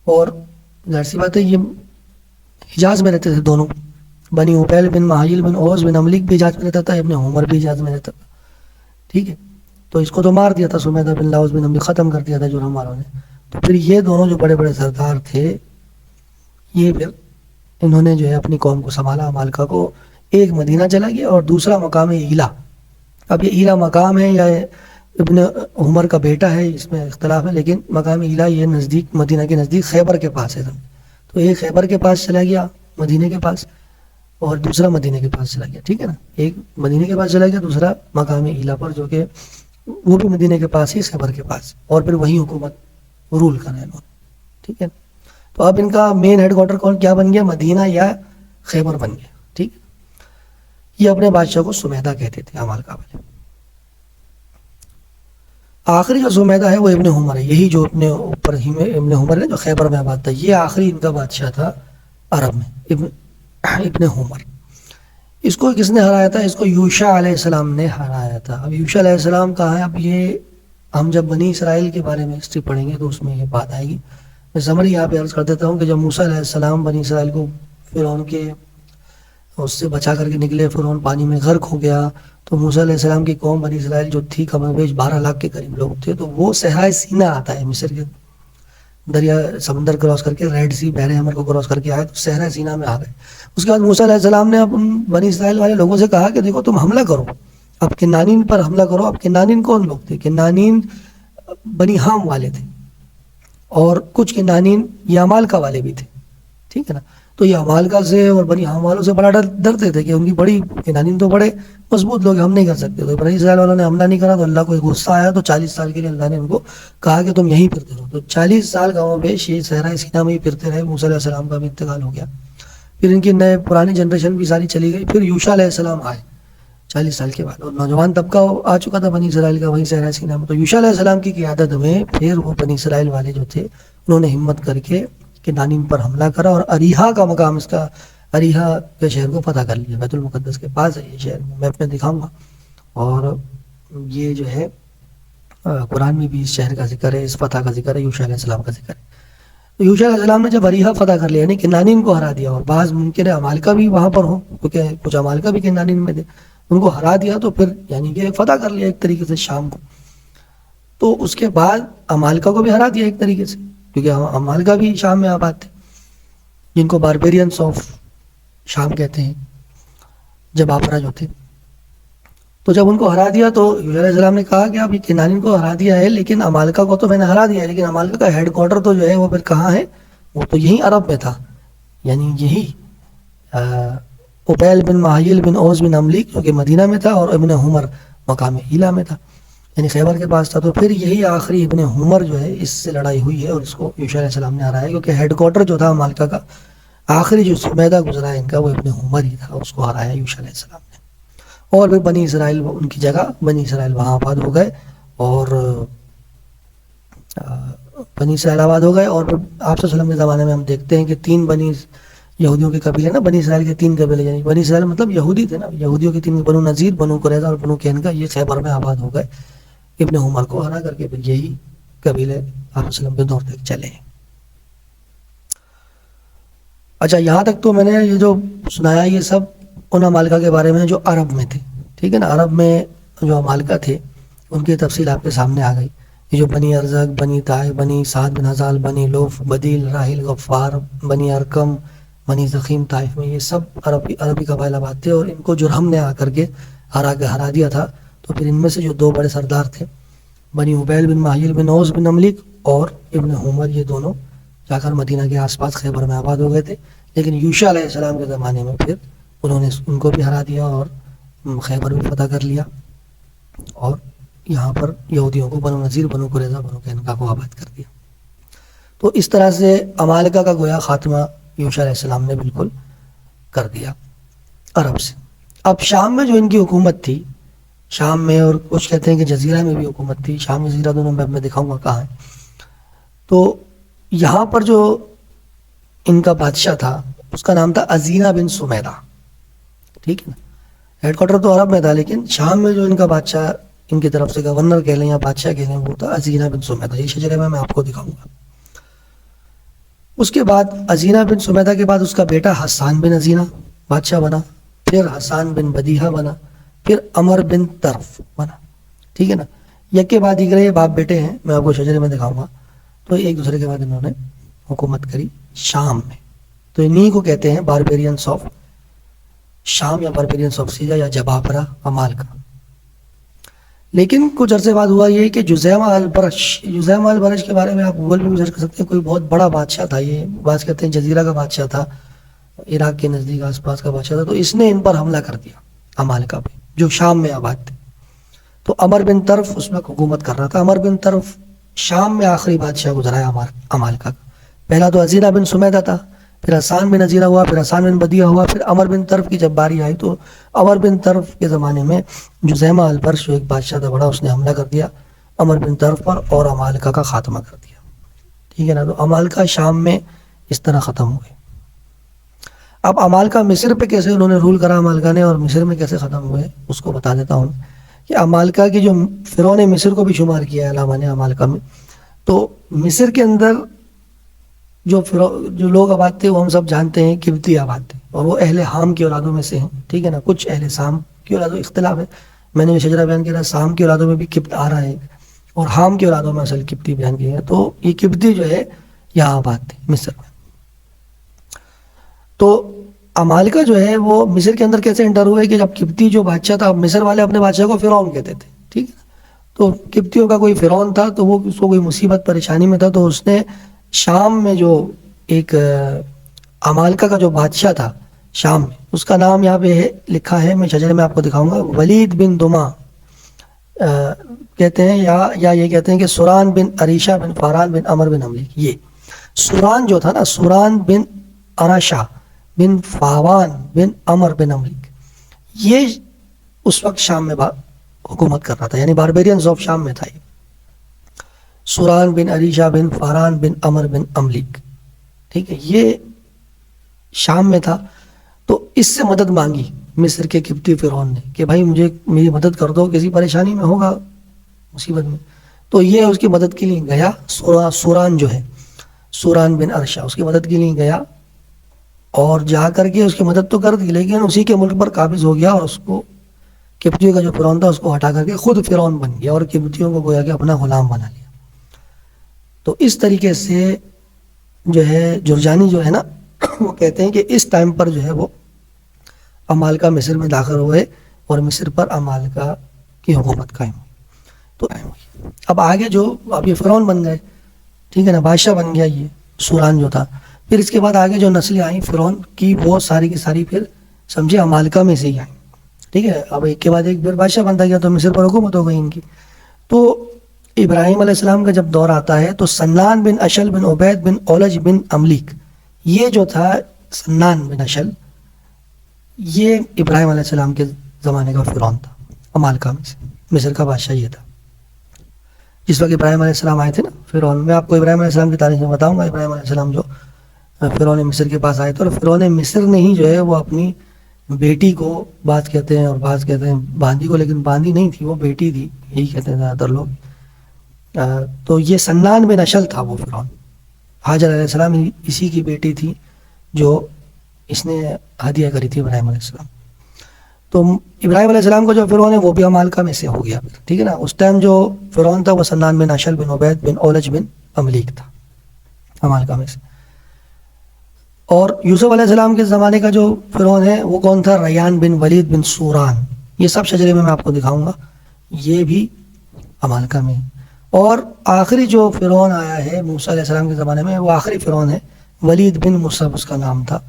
Speaker 2: اور ظاہر سی بات ہے یہ حجاز میں رہتے تھے دونوں. بنی عقیل بن مہیل بن اوس بن املیک بھی حجاز میں رہتا تھا, ابن عمر بھی حجاز میں رہتا تھا. ٹھیک ہے, تو اس کو تو مار دیا تھا سمیدہ بن لاؤس بن املیک, ختم کر دیا تھا جرہم والوں نے. تو پھر یہ دونوں جو بڑے بڑے سردار تھے, یہ پھر انہوں نے جو ہے اپنی قوم کو سنبھالا. مالکہ کو ایک مدینہ چلا گیا اور دوسرا مقام ایلا. اب یہ ایلا مقام ہے یا ابن عمر کا بیٹا ہے, اس میں اختلاف ہے, لیکن مقام ایلا یہ نزدیک مدینہ کے نزدیک خیبر کے پاس ہے. تو ایک خیبر کے پاس چلا گیا مدینہ کے پاس, اور دوسرا مدینہ کے پاس چلا گیا. ٹھیک ہے نا, ایک مدینہ کے پاس چلا گیا, دوسرا مقام ایلا پر, جو کہ وہ بھی مدینہ کے پاس ہی, خیبر کے پاس, اور پھر وہیں حکومت رول کرنا ہے انہوں نے. ٹھیک ہے, تو اب ان کا مین ہیڈ کوارٹر کون کیا بن گیا, مدینہ یا خیبر بن گیا. ٹھیک ہے, یہ اپنے بادشاہ کو سمیدہ کہتے تھے عمالقہ والے. آخری جو سمیدہ ہے وہ ابن عمر ہے, یہی جو اپنے اوپر ہی میں ابن عمر ہے جو خیبر میں آباد تھا, یہ آخری ان کا بادشاہ تھا عرب میں, ابن عمر. اس کو کس نے ہرایا تھا, اس کو یوشع علیہ السلام نے ہرایا تھا. اب یوشع علیہ السلام کہاں ہے, اب یہ ہم جب بنی اسرائیل کے بارے میں ہسٹری پڑھیں گے تو اس میں یہ بات آئے گی. میں سمری یہاں پہ عرض کر دیتا ہوں کہ جب موسیٰ علیہ السلام بنی اسرائیل کو فرعون کے اس سے بچا کر کے نکلے, فرعون پانی میں غرق ہو گیا, تو موسیٰ علیہ السلام کی قوم بنی اسرائیل جو تھی کم و بیش 12 لاکھ کے قریب لوگ تھے, تو وہ صحرائے سینا آتا ہے, مصر کے دریا سمندر کراس کر کے, ریڈ سی بحر احمر کو کراس کر کے آئے, تو صحرائے سینا میں آ گئے. اس کے بعد موسیٰ علیہ السلام نے اب بنی اسرائیل والے لوگوں سے کہا کہ دیکھو تم حملہ کرو, اب کنانین پر حملہ کرو. اب کنانین کون لوگ تھے, کنانین بنی حام والے تھے, اور کچھ کنانین یہ عمالقہ والے بھی تھے. ٹھیک ہے نا, تو یہ عمالقہ سے اور بنی حام والوں سے بڑا ڈرتے تھے کہ ان کی بڑی کنانین تو بڑے مضبوط لوگ, ہم نہیں کر سکتے. تو بنی اسرائیل والوں نے حملہ نہیں کرا, تو اللہ کو ایک غصہ آیا, تو 40 سال کے لیے اللہ نے ان کو کہا کہ تم یہیں پھرتے رہو. تو 40 سال گاؤں بیش یہ صحرائے سینا میں ہی پھرتے رہے. موسیٰ علیہ السلام کا بھی انتقال ہو گیا, پھر ان کی نئے پرانی جنریشن بھی ساری چلی گئی. پھر یوشع علیہ السلام آئے 40 سال کے بعد, اور نوجوان طبقہ آ چکا تھا بنی اسرائیل کا وہیں صحرائے سینا میں. تو یوشع علیہ السلام کی قیادت میں پھر وہ بنی اسرائیل والے جو تھے انہوں نے ہمت کر کے کنانین پر حملہ کرا, اور اریحا کا مقام, اس کا اریحا کے شہر کو فتح کر لیا. بیت المقدس کے پاس ہے یہ شہر, میپ میں دکھاؤں گا. اور یہ جو ہے قرآن میں بھی اس شہر کا ذکر ہے, اس فتح کا ذکر ہے, یوشع علیہ السلام کا ذکر ہے. تو یوشع علیہ السلام نے جب اریحا فتح کر لیا, یعنی کنانین کو ہرا دیا, اور بعض ممکن ہے عمالقہ بھی وہاں پر ہوں, کیونکہ کچھ عمالقہ بھی کنانین میں تھے, ان کو ہرا دیا, تو پھر یعنی کہ فتح کر لیا ایک طریقے سے شام کو. تو اس کے بعد عمالقہ کو بھی ہرا دیا ایک طریقے سے, کیونکہ عمالقہ بھی شام میں آباد تھے, جن کو باربیرینس آف شام کہتے ہیں, جب آپرا جو تھے. تو جب ان کو ہرا دیا تو یوشع علیہ السلام نے کہا کہ اب یہ کنانین کو ہرا دیا ہے, لیکن عمالقہ کو تو میں نے ہرا دیا ہے, لیکن عمالقہ کا ہیڈ کوارٹر تو جو ہے وہ پھر کہاں ہے, وہ تو یہی عرب میں تھا, یعنی یہی عقیل بن مہیل بن اوس بن املیک جو کہ مدینہ میں تھا, اور ابن عمر مقام ایلا میں تھا, یعنی خیبر کے پاس تھا. تو پھر یہی آخری ابن عمر جو ہے اس سے لڑائی ہوئی ہے, اور اس کو یوشع علیہ السلام نے ہرایا, کیونکہ ہیڈ کوارٹر جو تھا عمالقہ کا, آخری جو سمیدہ گزرا ہے ان کا, وہ ابن عمر ہی تھا, اس کو ہرایا یوشع علیہ السلام نے. اور پھر بنی اسرائیل ان کی جگہ, بنی اسرائیل وہاں آباد ہو گئے, اور بنی اسرائیل آباد ہو گئے. اور پھر آپ صلی اللہ علیہ وسلم کے زمانے میں ہم دیکھتے ہیں کہ 3 بنی یہودیوں کے قبیلے نا, بنی اسرائیل کے 3 قبیلے, یعنی بنی اسرائیل مطلب یہودی تھے نا, یہودیوں کے 3, بنو نذیر, بنو قریظہ اور بنو قینقاع, یہ خیبر میں آباد ہو گئے ابن عمر کو ہرا کر کے. پھر یہی قبیلے آپ صلی اللہ علیہ وسلم کے دور تک چلے ہیں. اچھا, یہاں تک تو میں نے یہ جو سنایا یہ سب ان عمالقہ کے بارے میں جو عرب میں تھے. ٹھیک ہے نا, عرب میں جو عمالقہ تھے ان کی تفصیل آپ کے سامنے آ گئی. یہ جو بنی ارزق, بنی طائف, بنی سعد بن ہزال, بنی لوف, بدیل, راحل, غفار, بنی ارکم, بنی زخیم, طائف میں, یہ سب عربی قبائل آباد تھے, اور ان کو جرہم نے آ کر کے ہرا دیا تھا. تو پھر ان میں سے جو 2 بڑے سردار تھے, بنی عقیل بن مہیل بن اوس بن املیک اور ابن عمر, یہ دونوں جا کر مدینہ کے آس پاس خیبر میں آباد ہو گئے تھے. لیکن یوشع علیہ السلام کے زمانے میں پھر انہوں نے ان کو بھی ہرا دیا, اور خیبر بھی فتح کر لیا, اور یہاں پر یہودیوں کو بنو نذیر, بنو قریظہ, بنو قینقاع کو آباد کر دیا. تو اس طرح سے عمالقہ کا گویا خاتمہ یوشع علیہ السلام نے بالکل کر دیا عرب سے. اب شام میں جو ان کی حکومت تھی, شام میں, اور کچھ کہتے ہیں کہ جزیرہ میں بھی حکومت تھی, شام جزیرہ دونوں میں دکھاؤں گا کہاں ہے. تو یہاں پر جو ان کا بادشاہ تھا اس کا نام تھا ازینہ بن سمیدہ. ٹھیک ہے نا, ہیڈ کوارٹر تو عرب میں تھا, لیکن شام میں جو ان کا بادشاہ, ان کی طرف سے گورنر کہہ لیں یا بادشاہ کہہ لیں, وہ تھا ازینہ بن سمیدہ. یہ شجرے میں آپ کو دکھاؤں گا. اس کے بعد ازینہ بن سمیدہ کے بعد اس کا بیٹا حسان بن ازینہ بادشاہ بنا، پھر حسان بن بدیہہ بنا، پھر عمر بن طرف بنا، ٹھیک ہے نا. یک کے بعد دیگر یہ باپ بیٹے ہیں، میں آپ کو شجرے میں دکھاؤں گا. تو ایک دوسرے کے بعد انہوں نے حکومت کری شام میں. تو انہی کو کہتے ہیں باربیرینس آف شام یا باربیرینس آف سیریا یا جبابرہ عمالقہ. لیکن کچھ عرصے بعد ہوا یہ کہ جزیمہ البرش کے بارے میں آپ گوگل پہ بھی سرچ کر سکتے ہیں. کوئی بہت بڑا بادشاہ تھا، یہ بعض کہتے ہیں جزیرہ کا بادشاہ تھا، عراق کے نزدیک آس پاس کا بادشاہ تھا. تو اس نے ان پر حملہ کر دیا عمالقہ پہ جو شام میں آباد تھے. تو عمر بن طرف اس میں حکومت کر رہا تھا. عمر بن طرف شام میں آخری بادشاہ گزرا ہے عمالقہ کا. پہلا تو ازینہ بن سمیدہ تھا، پھر حسان بن ازینہ ہوا، پھر حسان بن بدیہہ ہوا، پھر عمر بن طرف کی جب باری آئی تو عمر بن طرف کے زمانے میں جزیمہ البرش جو ایک بادشاہ تھا بڑا، اس نے حملہ کر دیا عمر بن طرف پر اور عمالقہ کا خاتمہ کر دیا. ٹھیک ہے نا. تو عمالقہ شام میں اس طرح ختم ہوئے. اب عمالقہ مصر پہ کیسے انہوں نے رول کرا عمالقہ نے، اور مصر میں کیسے ختم ہوئے اس کو بتا دیتا ہوں. کہ عمالقہ کی جو فرعون مصر کو بھی شمار کیا ہے علامہ نے عمالقہ میں. تو مصر کے اندر جو لوگ آباد تھے وہ ہم سب جانتے ہیں قبطی آباد تھے، اور وہ اہل حام کی اولادوں میں سے ہیں. ٹھیک ہے نا. کچھ اہل شام کی اولادوں اختلاف ہے، میں نے یہ شجرہ بیان کیا تھا شام کی اولادوں میں بھی قبط آ رہا ہے اور حام کی اولادوں میں اصل قبطی بیان کیا ہے. تو یہ قبطی جو ہے یہاں آباد تھے مصر میں. تو عمالقہ جو ہے وہ مصر کے اندر کیسے انٹر ہوئے کہ جب قبطی جو بادشاہ تھا، مصر والے اپنے بادشاہ کو فرعون کہتے تھے. ٹھیک ہے. تو قبطیوں کا کوئی فرعون تھا، تو وہ اس کو کوئی مصیبت پریشانی میں تھا، تو اس نے شام میں جو ایک عمالقہ کا جو بادشاہ تھا شام میں، اس کا نام یہاں پہ لکھا ہے، میں شجرے میں آپ کو دکھاؤں گا. ولید بن دما کہتے ہیں، یا یہ کہتے ہیں کہ سوران بن عریشہ بن فاران بن عمر بن عملیق. یہ سوران جو تھا نا، سوران بن عرشہ بن فاوان بن عمر بن عملیق، یہ اس وقت شام میں حکومت کر رہا تھا، یعنی باربیرینز آف شام میں تھا. یہ سوران بن عریشہ بن فاران بن عمر بن عملیق، ٹھیک ہے، یہ شام میں تھا. تو اس سے مدد مانگی مصر کے قبطی فرعون نے کہ بھائی میری مدد کر دو، کسی پریشانی میں ہوگا مصیبت میں. تو یہ اس کی مدد کے لیے گیا. سوران جو ہے سوران بن عرشہ، اس کی مدد کے لیے گیا اور جا کر کے اس کی مدد تو کر دی، لیکن اسی کے ملک پر قابض ہو گیا اور اس کو قبطیوں کا جو فرعون تھا اس کو ہٹا کر کے خود فرعون بن گیا اور قبطیوں کو گویا کہ اپنا غلام بنا لیا. تو اس طریقے سے جو ہے جرجانی جو ہے نا وہ کہتے ہیں کہ اس ٹائم پر جو ہے وہ عمالقہ مصر میں داخل ہوئے اور مصر پر عمالقہ کی حکومت قائم ہوئی. تو اب آگے اب یہ فرعون بن گئے، ٹھیک ہے نا، بادشاہ بن گیا یہ سوران جو تھا. پھر اس کے بعد آگے جو نسلیں آئیں فرعون کی، وہ ساری کی ساری پھر سمجھے عمالقہ میں سے ہی آئیں. ٹھیک ہے. اب ایک کے بعد ایک پھر بادشاہ بنتا گیا تو مصر پر حکومت ہو گئی ان کی. تو ابراہیم علیہ السلام کا جب دور آتا ہے تو سنان بن اشل بن عبید بن اولج بن عملیق، یہ جو تھا سنان بن اشل، یہ ابراہیم علیہ السلام کے زمانے کا فرعون تھا عمالقہ میں سے. مصر کا بادشاہ یہ تھا جس وقت ابراہیم علیہ السلام آئے تھے نا فرعون. میں آپ کو ابراہیم علیہ السلام کی تاریخ میں بتاؤں گا. ابراہیم علیہ السلام جو فرعون مصر کے پاس آئے تھے، اور فرعون مصر نے ہی جو ہے وہ اپنی بیٹی کو، بعض کہتے ہیں اور بعض کہتے ہیں باندی کو، لیکن باندی نہیں تھی، وہ بیٹی تھی، یہی کہتے ہیں زیادہ تر لوگ. تو یہ سنان بن اشل تھا وہ فرعون. حاجر علیہ السلام اسی کی بیٹی تھی جو اس نے ہدیہ کری تھی ابراہیم علیہ السلام. تو ابراہیم علیہ السلام کا جو فرعون ہے وہ بھی عمالقہ میں سے ہو گیا پھر. ٹھیک ہے نا. اس ٹائم جو فرعون تھا وہ سنان بن اشل بن عبید بن اولج بن عملیق تھا عمالقہ میں سے. اور یوسف علیہ السلام کے زمانے کا جو فرعون ہے وہ کون تھا؟ ریان بن ولید بن سوران. یہ سب شجرے میں آپ کو دکھاؤں گا، یہ بھی عمالقہ میں. اور آخری جو فرعون آیا ہے موسیٰ علیہ السلام کے زمانے میں، وہ آخری فرعون ہے ولید بن مصعب، اس کا نام تھا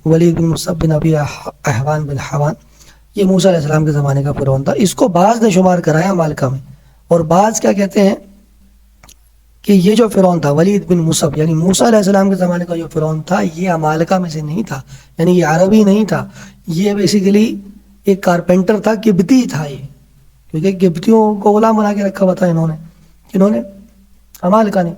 Speaker 2: ولید بن مصعب بن ابی احوان بن حوان. یہ موسیٰ علیہ السلام کے زمانے کا فرعون تھا. اس کو بعض نے شمار کرایا عمالقہ میں، اور بعض کیا کہتے ہیں کہ یہ جو فرعون تھا ولید بن مصعب، یعنی موسیٰ علیہ السلام کے زمانے کا جو فرعون تھا، یہ عمالقہ میں سے نہیں تھا، یعنی یہ عربی نہیں تھا، یہ بیسیکلی ایک کارپینٹر تھا، قبطی تھا یہ، کیونکہ قبطیوں کو غلام بنا کے رکھا ہوا تھا انہوں نے عمالقہ نے.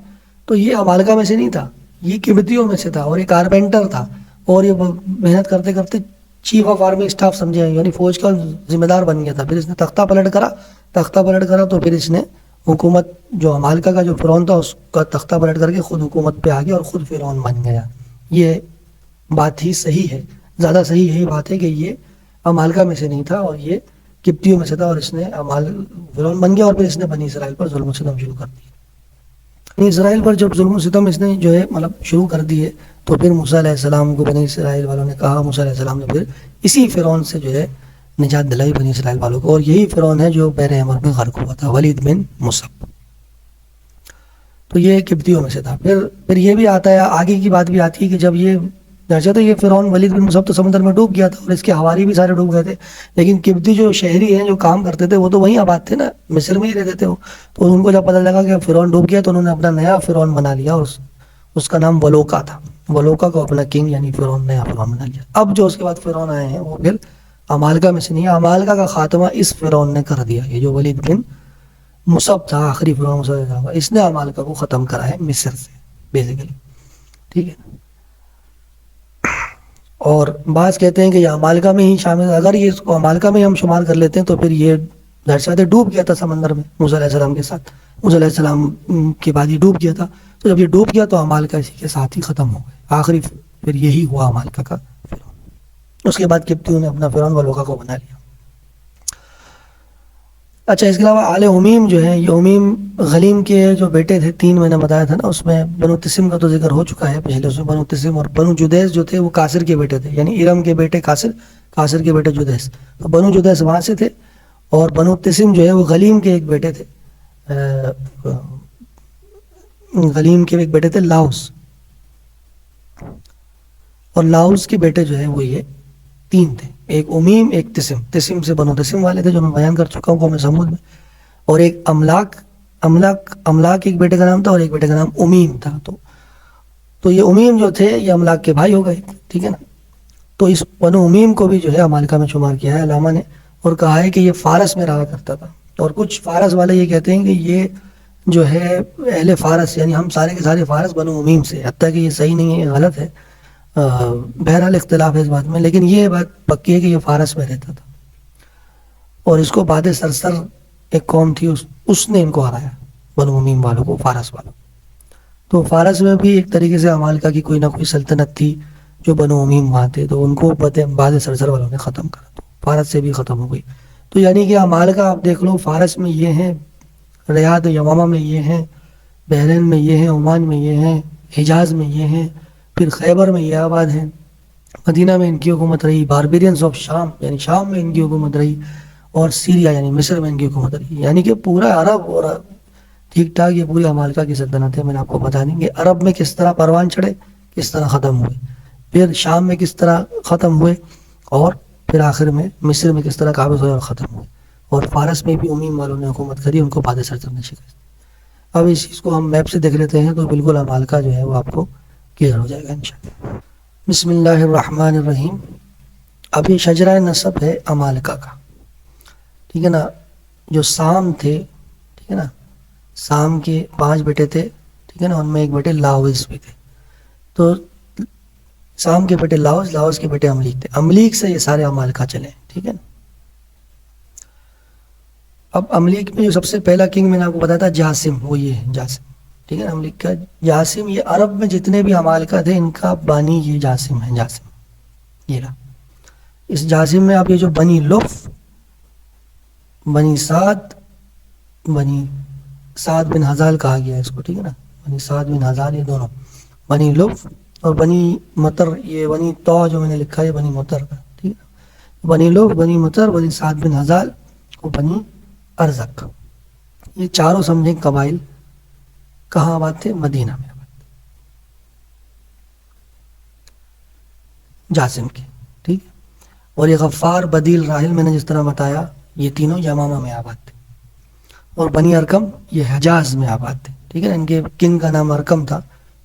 Speaker 2: تو یہ عمالقہ میں سے نہیں تھا، یہ قبطیوں میں سے تھا، اور یہ کارپینٹر تھا، اور یہ محنت کرتے کرتے چیف آف آرمی اسٹاف سمجھے، یعنی فوج کا ذمہ دار بن گیا تھا. پھر اس نے تختہ پلٹ کرا تو پھر اس نے حکومت جو عمالقہ کا جو فرعون تھا اس کا تختہ پلٹ کر کے خود حکومت پہ آ گیا اور خود فرعون بن گیا. یہ بات ہی صحیح ہے, زیادہ صحیح یہی بات ہے کہ یہ عمالقہ میں سے نہیں تھا اور یہ قبطیوں میں سے تھا, اور اس نے فرعون بن گیا اور پھر اس نے بنی اسرائیل پر ظلم و ستم شروع کر دیا. بنی اسرائیل پر جب ظلم و ستم اس نے جو ہے مطلب شروع کر دیے تو پھر موسیٰ علیہ السلام کو بنی اسرائیل والوں نے کہا, موسیٰ علیہ السلام نے پھر اسی فرعون سے جو ہے نجات دلائی بنی اسرائیل والوں کو, اور یہی فرعون ہے جو بحر احمر میں غرق ہوا تھا, ولید بن مصب. تو یہ قبطیوں میں سے تھا. پھر یہ بھی آتا ہے, آگے کی بات بھی آتی ہے کہ جب یہ درجہ تو یہ فرعون ولید بن مصب تو سمندر میں ڈوب گیا تھا اور اس کے حواری بھی سارے ڈوب گئے تھے, لیکن قبطی جو شہری ہیں جو کام کرتے تھے وہ تو وہیں آباد تھے نا, مصر میں ہی رہتے تھے وہ. تو ان کو جب پتہ لگا کہ فرعون ڈوب گیا تو انہوں نے اپنا نیا فرعون بنا لیا اور اس کا نام ولوکا تھا. ولوکا کو اپنا کنگ یعنی فرعون نیا فرعون بنا لیا. اب جو اس کے بعد فرعون آئے ہیں وہ پھر عمالقہ میں سے نہیں ہے. عمالقہ کا خاتمہ اس فرعون نے کر دیا, یہ جو ولید بن مصب تھا آخری فرعون مصب تھا, اس نے عمالقہ کو ختم کرا ہے مصر سے بیسیکلی. ٹھیک ہے. اور بعض کہتے ہیں کہ یہ عمالقہ میں ہی شامل, اگر یہ اس کو عمالقہ میں ہم شمار کر لیتے ہیں تو پھر یہ درشاتے ڈوب گیا تھا سمندر میں موسیٰ علیہ السلام کے ساتھ. موسیٰ علیہ السلام کے بعد یہ ڈوب گیا تھا, تو جب یہ ڈوب گیا تو عمالقہ اسی کے ساتھ ہی ختم ہو گئے. آخری پھر یہی ہوا عمالقہ کا فرعون. اس کے بعد قبطیوں نے اپنا فرعون ولوکا کو بنا لیا. اچھا, اس کے علاوہ آل امیم جو ہے, یہ امیم غلیم کے جو بیٹے تھے, 3 میں نے بتایا تھا نا, اس میں بنو تسم کا تو ذکر ہو چکا ہے پچھلے, اس میں بنو تسم اور بنو جدیس جو تھے وہ کاسر کے بیٹے تھے, یعنی ارم کے بیٹے کاسر, کاسر کے بیٹے جدیس. تو بنو جدیس وہاں سے تھے, اور بنو تسم جو ہے وہ غلیم کے ایک بیٹے تھے, غلیم کے ایک بیٹے تھے لاؤس, اور لاؤس کے بیٹے جو ہے وہ یہ 3 تھے, ایک امیم, ایک تسم. تسم سے بنو تسم والے تھے جو میں بیان کر چکا ہوں قوم سمود میں, اور ایک املاک ایک بیٹے کا نام تھا اور ایک بیٹے کا نام امیم تھا. تو یہ امیم جو تھے یہ املاک کے بھائی ہو گئے. ٹھیک ہے نا. تو اس بنو امیم کو بھی جو ہے عمالقہ میں شمار کیا ہے علامہ نے, اور کہا ہے کہ یہ فارس میں رہا کرتا تھا. اور کچھ فارس والے یہ کہتے ہیں کہ یہ جو ہے اہل فارس, یعنی ہم سارے کے سارے فارس بنو امیم سے, حتیٰ کہ یہ صحیح نہیں ہے, غلط ہے, بہرحال اختلاف ہے اس بات میں, لیکن یہ بات پکی ہے کہ یہ فارس میں رہتا تھا. اور اس کو بعد سرسر ایک قوم تھی, اس نے ان کو ہرایا, بنو امیم والوں کو, فارس والوں. تو فارس میں بھی ایک طریقے سے عمالقہ کی کوئی نہ کوئی سلطنت تھی جو بنو امیم وہاں تھے, تو ان کو بعد سرسر والوں نے ختم کرا, تو فارس سے بھی ختم ہو گئی. تو یعنی کہ عمالقہ آپ دیکھ لو, فارس میں یہ ہیں, ریاض یمامہ میں یہ ہیں, بحرین میں یہ ہیں, عمان میں یہ ہیں, حجاز میں یہ ہیں, پھر خیبر میں یہ آباد ہیں, مدینہ میں ان کی حکومت رہی, باربیرینس آف شام یعنی شام میں ان کی حکومت رہی, اور سیریا یعنی مصر میں ان کی حکومت رہی. یعنی کہ پورا عرب اور ٹھیک ٹھاک یہ پوری عمالقہ کی سلطنت ہے. میں نے آپ کو بتا دیں گے عرب میں کس طرح پروان چڑھے, کس طرح ختم ہوئے, پھر شام میں کس طرح ختم ہوئے, اور پھر آخر میں مصر میں کس طرح قابض ہوئے اور ختم ہوئے, اور فارس میں بھی امیم والوں نے حکومت کری, ان کو بعد سرسر نے شکست. اب اس چیز کو ہم میپ سے دیکھ لیتے ہیں تو بالکل عمالقہ جو ہے وہ آپ کو کلیئر ہو جائے گا انشاءاللہ. بسم اللہ الرحمن الرحیم. اب یہ شجرہ نسب ہے عمالقہ کا. ٹھیک ہے نا. جو سام تھے, ٹھیک ہے نا, سام کے 5 بیٹے تھے, ٹھیک ہے نا, ان میں ایک بیٹے لاؤس بھی تھے. تو سام کے بیٹے لاؤس, لاؤس کے بیٹے املیک تھے. املیک سے یہ سارے عمالقہ چلے. ٹھیک ہے نا. اب املیک میں جو سب سے پہلا کنگ میں نے آپ کو بتایا تھا جاسم, وہ یہ ہے جاسم. ٹھیک ہے نا. املیک کا جاسم, یہ عرب میں جتنے بھی عمالقہ تھے ان کا بانی یہ جاسم ہے. جاسم یہ رہا. اس جاسم میں آپ یہ جو بنی لف, بنی سعد بن ہزال کہا گیا ہے اس کو. ٹھیک ہے نا. بنی سعد بن ہزال, یہ دونوں بنی لف, اور بنی مطر, یہ بنی تو جو میں نے لکھا ہے بنی مطر کا. ٹھیک ہے. بنی لف, بنی مطر, بنی سعد بن ہزال اور بنی ارزق, یہ چاروں سمجھیں قبائل کہاں آباد تھے؟ مدینہ میں آباد تھے جاسم کے. ٹھیک ہے. اور یہ غفار, بدیل, راحل میں نے جس طرح بتایا یہ تینوں یمامہ میں آباد تھے. اور بنی ارکم یہ حجاز میں آباد تھے. ٹھیک ہے نا. ان کے کنگ کا نام ارکم تھا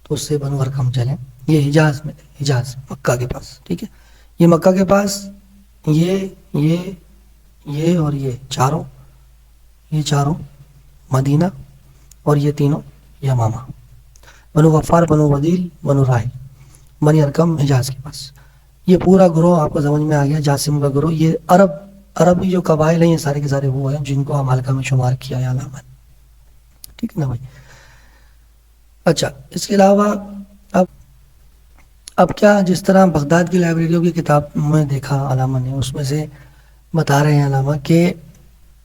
Speaker 2: تو اس سے بنو ارکم چلے. یہ حجاز میں تھے, حجاز مکہ کے پاس. ٹھیک ہے. یہ مکہ کے پاس یہ اور یہ چاروں مدینہ, اور یہ تینوں یمامہ. بنو غفار, بنو بدیل, بنو راحل, بنی ارکم حجاز کے پاس. یہ پورا گروہ آپ کو سمجھ میں آ گیا. جاسم کا گروہ, یہ عربی جو قبائل ہیں یہ سارے کے سارے وہ ہیں جن کو عمالقہ میں شمار کیا ہے علامہ. ٹھیک ہے نا بھائی. اچھا اس کے علاوہ اب کیا جس طرح بغداد کی لائبریریوں کی کتاب میں دیکھا علامہ نے، اس میں سے بتا رہے ہیں علامہ کہ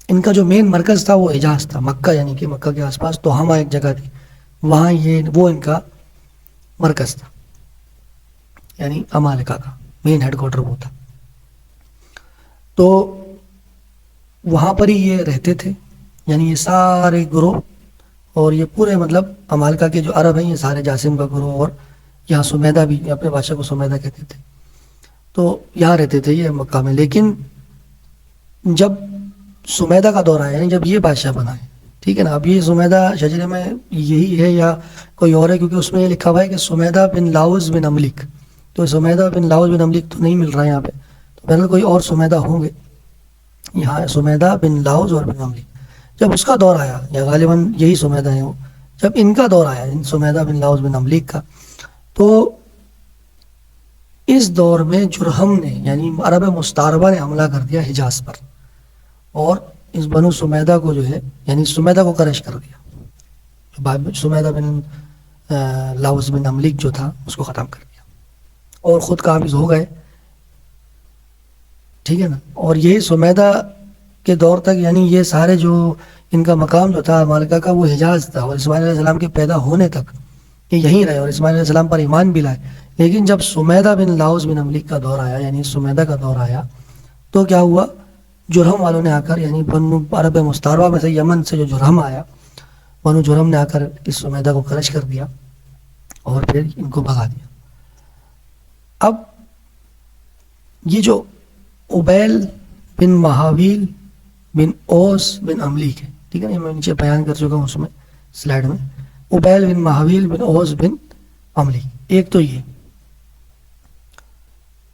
Speaker 2: ان کا جو مین مرکز تھا وہ حجاز تھا، مکہ یعنی کہ مکہ کے آس پاس توہمہ ایک جگہ تھی، وہاں وہ ان کا مرکز تھا، یعنی امالکہ کا مین ہیڈ کوارٹر وہ تھا. تو وہاں پر ہی یہ رہتے تھے، یعنی یہ سارے گروہ اور یہ پورے مطلب امالکہ کے جو عرب ہیں یہ سارے جاسم کا گروہ، اور یہاں سمیدہ بھی اپنے بادشاہ کو سمیدہ کہتے تھے، تو یہاں رہتے تھے یہ مکہ میں. لیکن جب سمیدہ کا دور آیا، یعنی جب یہ بادشاہ بنا ہے، ٹھیک ہے نا، اب یہ سمیدہ شجرے میں یہی ہے یا کوئی اور ہے، کیونکہ اس میں یہ لکھا ہوا ہے کہ سمیدہ بن لاؤز بن املک، تو سمیدہ بن لاؤز بن املک تو نہیں مل رہا ہے یہاں پہ، تو پہلے کوئی اور سمیدہ ہوں گے. یہاں سمیدہ بن لاؤز اور بن املک، جب اس کا دور آیا، یا غالباً یہی سمیدہ ہے وہ، جب ان کا دور آیا سمیدہ بن لاؤز بن املک کا، تو اس دور میں جرہم نے یعنی عرب مستعربہ نے حملہ کر دیا حجاز پر، اور اس بنو سمیدہ کو جو ہے یعنی سمیدہ کو کرش کر دیا. سمیدہ بن لاؤز بن املک جو تھا اس کو ختم کر دیا اور خود قابض ہو گئے، ٹھیک ہے نا. اور یہی سمیدہ کے دور تک یعنی یہ سارے جو ان کا مقام جو تھا مالکہ کا وہ حجاز تھا، اور اسماعیل علیہ السلام کے پیدا ہونے تک یہ یہیں رہے اور اسماعیل علیہ السلام پر ایمان بھی لائے. لیکن جب سمیدہ بن لاؤز بن املک کا دور آیا، یعنی سمیدہ کا دور آیا، تو کیا ہوا، جرہم والوں نے آ کر یعنی بنو عرب مستعربہ میں سے یمن سے جو جرہم آیا، بنو جرہم نے آ کر اس سمیدہ کو کرش کر دیا اور پھر ان کو بھگا دیا. اب یہ جو عبیل بن مہاویل بن اوس بن املیک ہے، ٹھیک ہے نا، میں نیچے بیان کر چکا ہوں اس میں سلائڈ میں، عبیل بن مہاویل بن اوس بن املیک، ایک تو یہ،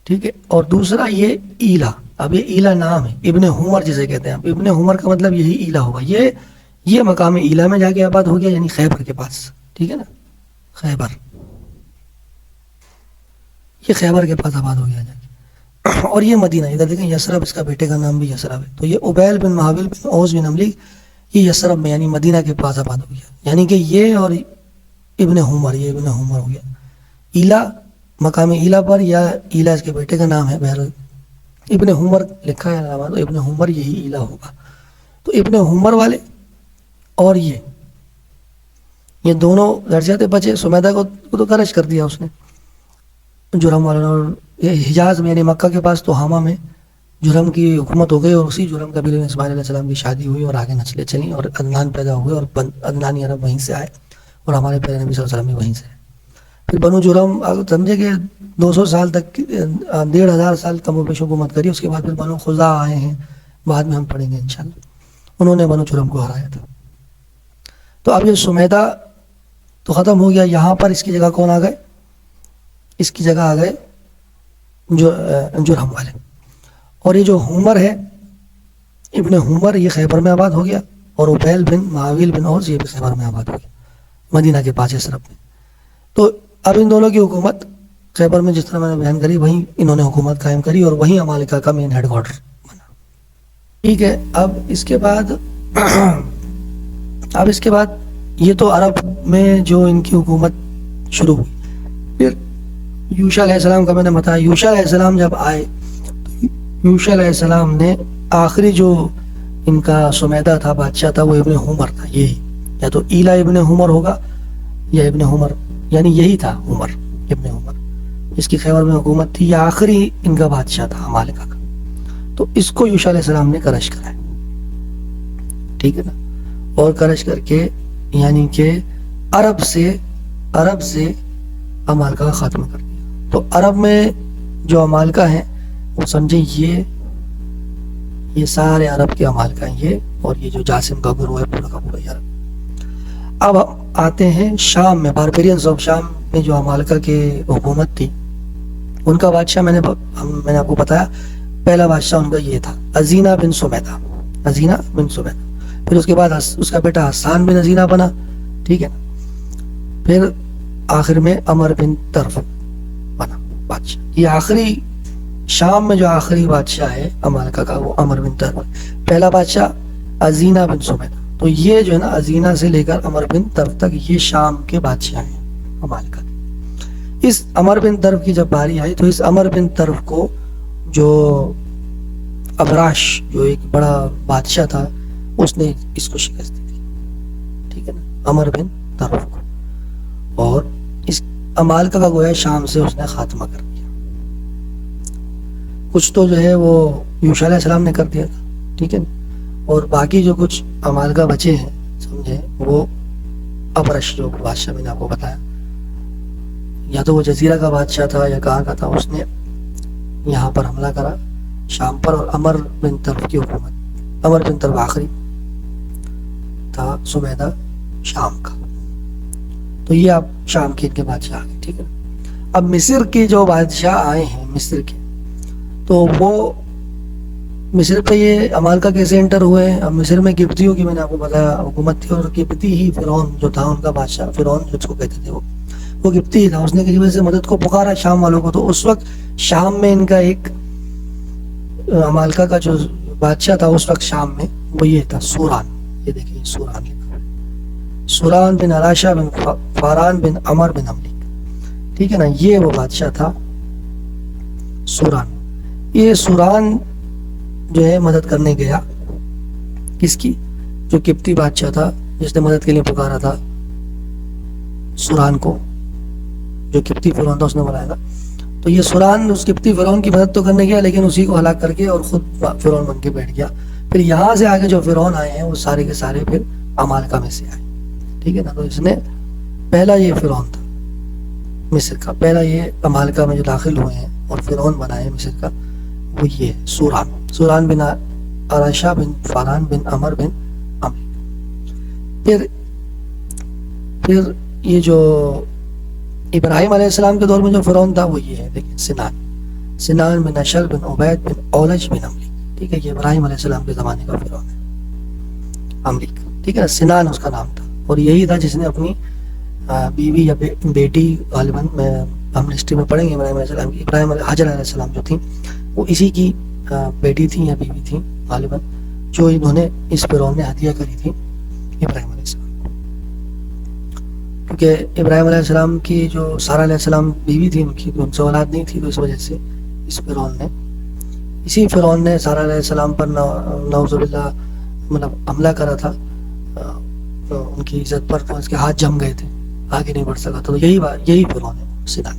Speaker 2: ٹھیک ہے، اور دوسرا یہ ایلا. اب یہ ایلا نام ہے، ابن حمر جسے کہتے ہیں، ابن حمر کا مطلب یہی ایلا ہوگا. یہ مقام ایلا میں جا کے آباد ہو گیا، یعنی خیبر کے پاس، ٹھیک ہے نا، خیبر، یہ خیبر کے پاس آباد ہو گیا جا کے. اور یہ مدینہ، ادھر دیکھیں یثرب، اس کا بیٹے کا نام بھی یثرب ہے. تو یہ عبیل بن مہاویل بن اوس بن املیک یہ یثرب میں یعنی مدینہ کے پاس آباد ہو گیا، یعنی کہ یہ اور ابن حمر، یہ ابن حمر ہو گیا. ایلا مقام ایلا پر، یا ایلا اس کے بیٹے کا نام ہے، بہرحال ابن حمر لکھا ہے علامہ، تو ابن حمر یہی ایلا ہوگا. تو ابن حمر والے اور یہ دونوں لڑ جاتے بچے. سمیدہ کو تو کرش کر دیا اس نے جرہم والوں نے، اور یہ حجاز میں یعنی مکہ کے پاس توہمہ میں جرہم کی حکومت ہو گئی، اور اسی جرہم قبیلے میں اسماعیل علیہ السلام کی شادی ہوئی اور آگے نسلیں چلیں اور عدنان پیدا ہوئے، اور عدنانی عرب وہیں سے آئے، اور ہمارے پیارے نبی صلی اللہ علیہ وسلم بھی وہیں سے آئے. پھر بنو جرہم سمجھے کہ 200 سال تک 1500 سال کم و بیش حکومت کری. اس کے بعد پھر بنو خزاع آئے ہیں، بعد میں ہم پڑھیں گے انشاءاللہ، انہوں نے بنو جرہم کو ہرایا تھا. تو اب یہ سمیدہ تو ختم ہو گیا. یہاں پر اس کی جگہ کون آ گئے؟ اس کی جگہ آ گئے جرہم والے. اور یہ جو حمر ہے، ابن حمر، یہ خیبر میں آباد ہو گیا، اور عبیل بن مہاویل بن اوس یہ بھی خیبر میں آباد ہو گیا، مدینہ کے پاس یثرب میں. تو اب ان دونوں کی حکومت خیبر میں جس طرح میں نے بیان کری وہیں انہوں نے حکومت قائم کری، اور وہیں امالکہ کا مین ہیڈ کوارٹر بنا. ٹھیک ہے. اب اس کے بعد یہ تو عرب میں جو ان کی حکومت شروع ہوئی. پھر یوشع علیہ السلام کا میں نے بتایا، یوشع علیہ السلام جب آئے تو یوشع علیہ السلام نے آخری جو ان کا سمیدہ تھا، بادشاہ تھا، وہ ابن حمر تھا. یہی یا تو ایلا ابن حمر ہوگا یا ابن حمر، یعنی یہی تھا عمر ابن عمر، اس کی خیبر میں حکومت تھی، یہ آخری ان کا بادشاہ تھا امالکہ کا. تو اس کو یوشع علیہ السلام نے کرش کرا ہے، ٹھیک ہے نا، اور کرش کر کے یعنی کہ عرب سے امالکہ کا خاتمہ کر دیا. تو عرب میں جو امالکہ ہیں وہ سمجھیں یہ سارے عرب کے امالکہ ہیں، یہ اور یہ جو جاسم کا گروہ ہے پورا کا پورا یہ عرب. اب آتے ہیں شام میں، باربیرینز آف شام میں جو امالکہ کی حکومت تھی، ان کا بادشاہ میں نے آپ کو بتایا، پہلا بادشاہ ان کا یہ تھا ازینہ بن سمیدہ. پھر اس کے بعد اس کا بیٹا حسان بن ازینہ بنا، ٹھیک ہے. پھر آخر میں عمر بن طرف بنا بادشاہ. یہ آخری شام میں جو آخری بادشاہ ہے امالکہ کا وہ عمر بن طرف. پہلا بادشاہ ازینہ بن سمیدہ. تو یہ جو ہے نا ازینہ سے لے کر عمر بن طرف تک یہ شام کے بادشاہ ہیں ممالکہ کے۔ اس عمر بن طرف کی جب باری آئی تو اس عمر بن طرف کو جو ابراش جو ایک بڑا بادشاہ تھا اس نے اس کو شکست دی تھی، ٹھیک ہے نا، عمر بن طرف کو، اور اس امالکہ کا گویا شام سے اس نے خاتمہ کر دیا۔ کچھ تو جو ہے وہ یوشع علیہ السلام نے کر دیا تھا، ٹھیک ہے نا، اور باقی جو کچھ امالکہ بچے ہیں سمجھے وہ ابرش جو بادشاہ میں نے آپ کو بتایا، یا تو وہ جزیرہ کا بادشاہ تھا یا کہاں کا تھا، اس نے یہاں پر حملہ کرا شام پر، اور عمر بن طرف کی حکومت، عمر بن طرف آخری تھا سمیدہ شام کا۔ تو یہ اب شام کے ان کے بادشاہ آ گئے، ٹھیک ہے نا۔ اب مصر کے جو بادشاہ آئے ہیں مصر کے، تو وہ مصر پہ یہ امالکہ کیسے انٹر ہوئے ہیں؟ اب مصر میں قبطیوں کی میں نے آپ کو بتایا حکومت تھی، اور قبطی ہی فرعون جو تھا ان کا بادشاہ، فرعون جس کو کہتے تھے وہ قبطی ہی تھا، اس نے کسی وجہ سے مدد کو پکارا شام والوں کو، تو اس وقت شام میں ان کا ایک امالکہ کا جو بادشاہ تھا اس وقت شام میں وہ یہ تھا سوران، یہ دیکھیں سوران لکھا، سوران بن علاشہ بن فاران بن عمر بن املیک، ٹھیک ہے نا، یہ وہ بادشاہ تھا سوران۔ یہ سوران جو ہے مدد کرنے گیا، کس کی؟ جو قبطی بادشاہ تھا جس نے مدد کے لیے پکارا تھا سوران کو، جو قبطی فرعون تھا اس نے بلایا تھا، تو یہ سوران اس قبطی فرعون کی مدد تو کرنے گیا لیکن اسی کو ہلاک کر کے اور خود فرعون بن کے بیٹھ گیا۔ پھر یہاں سے آگے جو فرعون آئے ہیں وہ سارے کے سارے پھر امالکہ میں سے آئے، ٹھیک ہے نا۔ تو اس نے پہلا یہ فرعون تھا مصر کا، پہلا یہ امالکہ میں جو داخل ہوئے ہیں اور فرعون بنا ہے مصر کا وہ یہ سوران، سوران بن علاشہ بن فاران بن عمر بن املیک۔ پھر یہ جو ابراہیم علیہ السلام کے دور میں جو فرعون تھا وہ یہ ہے، دیکھیں سنان بن اشل بن عبید بن اولج بن املیک، ٹھیک ہے، یہ ابراہیم علیہ السلام کے زمانے کا فرعون ہے املیک، ٹھیک ہے، سنان اس کا نام تھا، اور یہی تھا جس نے اپنی بیوی یا بیٹی، غالباً ہم ہسٹری میں پڑھیں گے ابراہیم علیہ السلام کی، حاجر علیہ السلام جو تھیں وہ اسی کی بیٹی تھیں یا بیوی تھیں غالباً، جو انہوں نے اس فرعون نے ہدیہ کری تھی ابراہیم علیہ السلام کو، کیونکہ ابراہیم علیہ السلام کی جو سارہ علیہ السلام بیوی تھی ان کی، تو ان سے اولاد نہیں تھی، تو اس وجہ سے اسی فرعون نے سارہ علیہ السلام پر نعوذ باللہ مطلب حملہ کرا تھا ان کی عزت پر، تو اس کے ہاتھ جم گئے تھے، آگے نہیں بڑھ سکا، تو یہی فرعون ہے سنان۔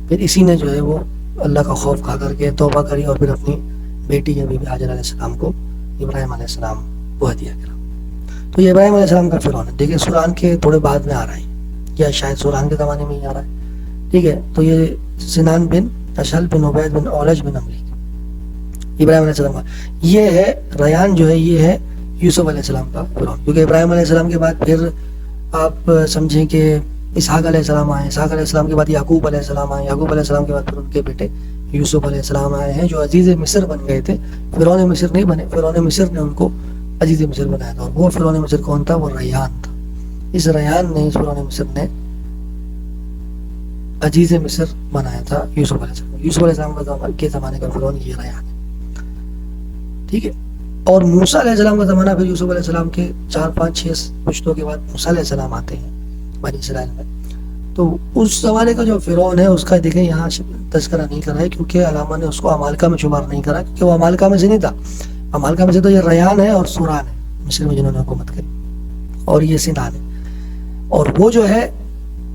Speaker 2: پھر اسی نے جو ہے وہ اللہ کا خوف کھا کر کے توبہ کری اور پھر اپنی بیٹی یا بیوی حاجر علیہ السلام کو ابراہیم علیہ السلام کو ہدیہ کرا۔ تو یہ ابراہیم علیہ السلام کا فرعون ہے، دیکھیں سوران کے تھوڑے بعد میں آ رہا ہے، یا شاید سوران کے زمانے میں ہی آ رہا ہے، ٹھیک ہے۔ تو یہ سنان بن اشل بن عبید بن اولج بن املیک ابراہیم علیہ السلام کا، یہ ہے ریان جو ہے یہ ہے یوسف علیہ السلام کا فرعون، کیونکہ ابراہیم علیہ السلام کے بعد پھر آپ سمجھیں کہ اسحاق علیہ السلام آئے، اسحاق علیہ السلام کے بعد یعقوب علیہ السلام آئے، یعقوب علیہ السلام کے بعد پھر ان کے بیٹے یوسف علیہ السلام آئے ہیں جو عزیز مصر بن گئے تھے، فرعون مصر نہیں بنے، فرعون مصر نے ان کو عزیز مصر بنایا تھا، اور وہ فرعون مصر کون تھا؟ وہ ریان تھا۔ اس ریان نے، اس فرعون مصر نے عزیز مصر بنایا تھا یوسف علیہ السلام، یوسف علیہ السلام کے زمانے کا فرعون یہ ریان ہے، ٹھیک ہے۔ اور موسیٰ علیہ السلام کا زمانہ پھر یوسف علیہ السلام کے 4-5-6 پشتوں کے بعد موسیٰ علیہ السلام آتے ہیں بنی اسرائیل میں، تو اس زمانے کا جو فرعون ہے اس کا دیکھیں یہاں تذکرہ نہیں کرا ہے، کیونکہ علامہ نے اس کو امالکہ میں شمار نہیں کرا، کیونکہ وہ امالکہ میں سے نہیں تھا، امالکہ میں سے تو یہ ریان ہے اور سوران ہے مصر میں جنہوں نے حکومت کی، اور یہ سنان ہے، اور وہ جو ہے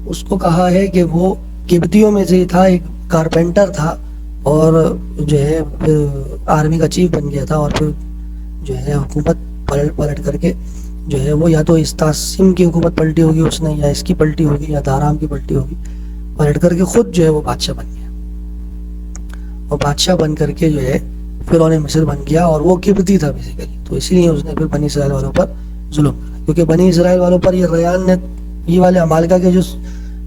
Speaker 2: اس کو کہا ہے کہ وہ قبطیوں میں سے تھا، ایک کارپینٹر تھا، اور جو ہے پھر آرمی کا چیف بن گیا تھا، اور پھر جو ہے حکومت پلٹ کر کے جو ہے وہ یا تو استاسم کی حکومت پلٹی ہوگی اس نے، یا اس کی پلٹی ہوگی، یا دارام کی پلٹی ہوگی، پلٹ کر کے خود جو ہے وہ بادشاہ بن گیا، اور بادشاہ بن کر کے جو ہے فرعون مصر بن گیا، اور وہ قبطی تھا بیسیکلی، تو اسی لیے اس نے پھر بنی اسرائیل والوں پر ظلم کرا، کیونکہ بنی اسرائیل والوں پر یہ ریان نے، یہ والے امالکہ کے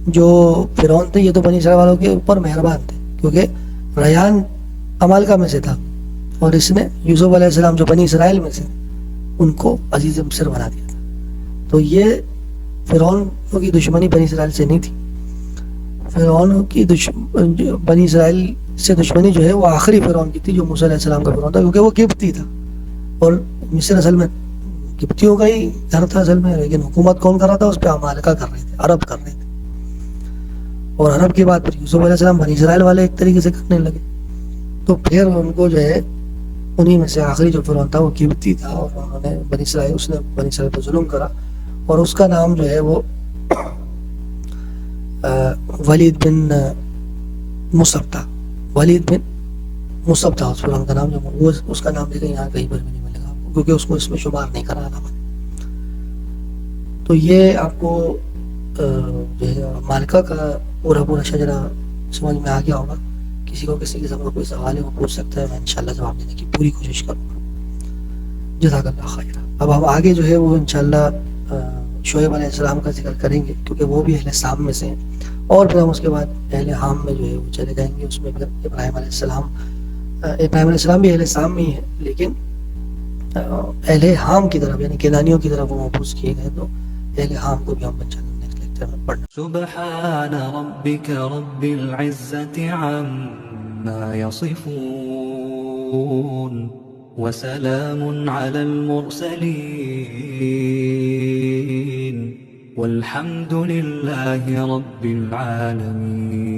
Speaker 2: جو فرعون تھے یہ تو بنی اسرائیل والوں کے اوپر مہربان تھے، کیونکہ ریان امالکہ میں سے تھا، اور اس نے یوسف علیہ السلام جو بنی اسرائیل میں سے ان کو عزیز مصر بنا دیا تھا۔ تو یہ فرعون کی دشمنی بنی اسرائیل سے نہیں تھی، فرعون کی بنی اسرائیل سے دشمنی جو ہے وہ آخری فرعون کی تھی جو موسیٰ علیہ السلام کا فرعون تھا، کیونکہ وہ قبطی تھا، اور مصر اصل میں قبطیوں کا ہی گھر تھا اصل میں، لیکن حکومت کون کر رہا تھا اس پہ؟ عمالقہ کر رہے تھے، عرب کر رہے تھے. اور عرب کے بعد پھر یوسف علیہ السلام بنی اسرائیل والے ایک طریقے سے کرنے لگے. تو پھر ان کو جو ہے انہی میں سے آخری جو فرعون تھا وہ قبطی تھا، اور انہوں نے اس نے بنی اسرائیل پر ظلم کرا، اور اس کا نام جو ہے وہ ولید بن مصعب تھا. ولید بن مصعب تھا اس فرعون کا نام. جو وہ اس کا نام دیکھیں یہاں کہیں پر بھی نہیں ملے گا کیونکہ اس کو اس میں شمار نہیں کرا تھا. تو یہ آپ کو جو ہے مالکہ کا پورا شجرہ سمجھ میں آ گیا ہوگا. کسی کو کسی قسم کا کوئی سوال ہے وہ پوچھ سکتا ہے، میں انشاءاللہ جواب دینے کی پوری کوشش کروں گا. جزاک اللہ خیر. اب ہم آگے جو ہے وہ انشاءاللہ شعیب علیہ السلام کا ذکر کریں گے کیونکہ وہ بھی اہل سام میں سے ہیں، اور پھر ہم اس کے بعد اہل حام میں جو ہے وہ چلے جائیں گے. اس میں پھر ابراہیم علیہ السلام بھی اہل سام میں ہی ہے، لیکن اہل حام کی طرف یعنی کنانیوں کی طرف وہ مبعوث کیے گئے. تو اہل حام کو بھی ہم انشاءاللہ نیکسٹ لیکچر میں پڑھنا.
Speaker 1: سبحان ربك رب العزة عما يصفون وسلام على المرسلين والحمد لله رب العالمين.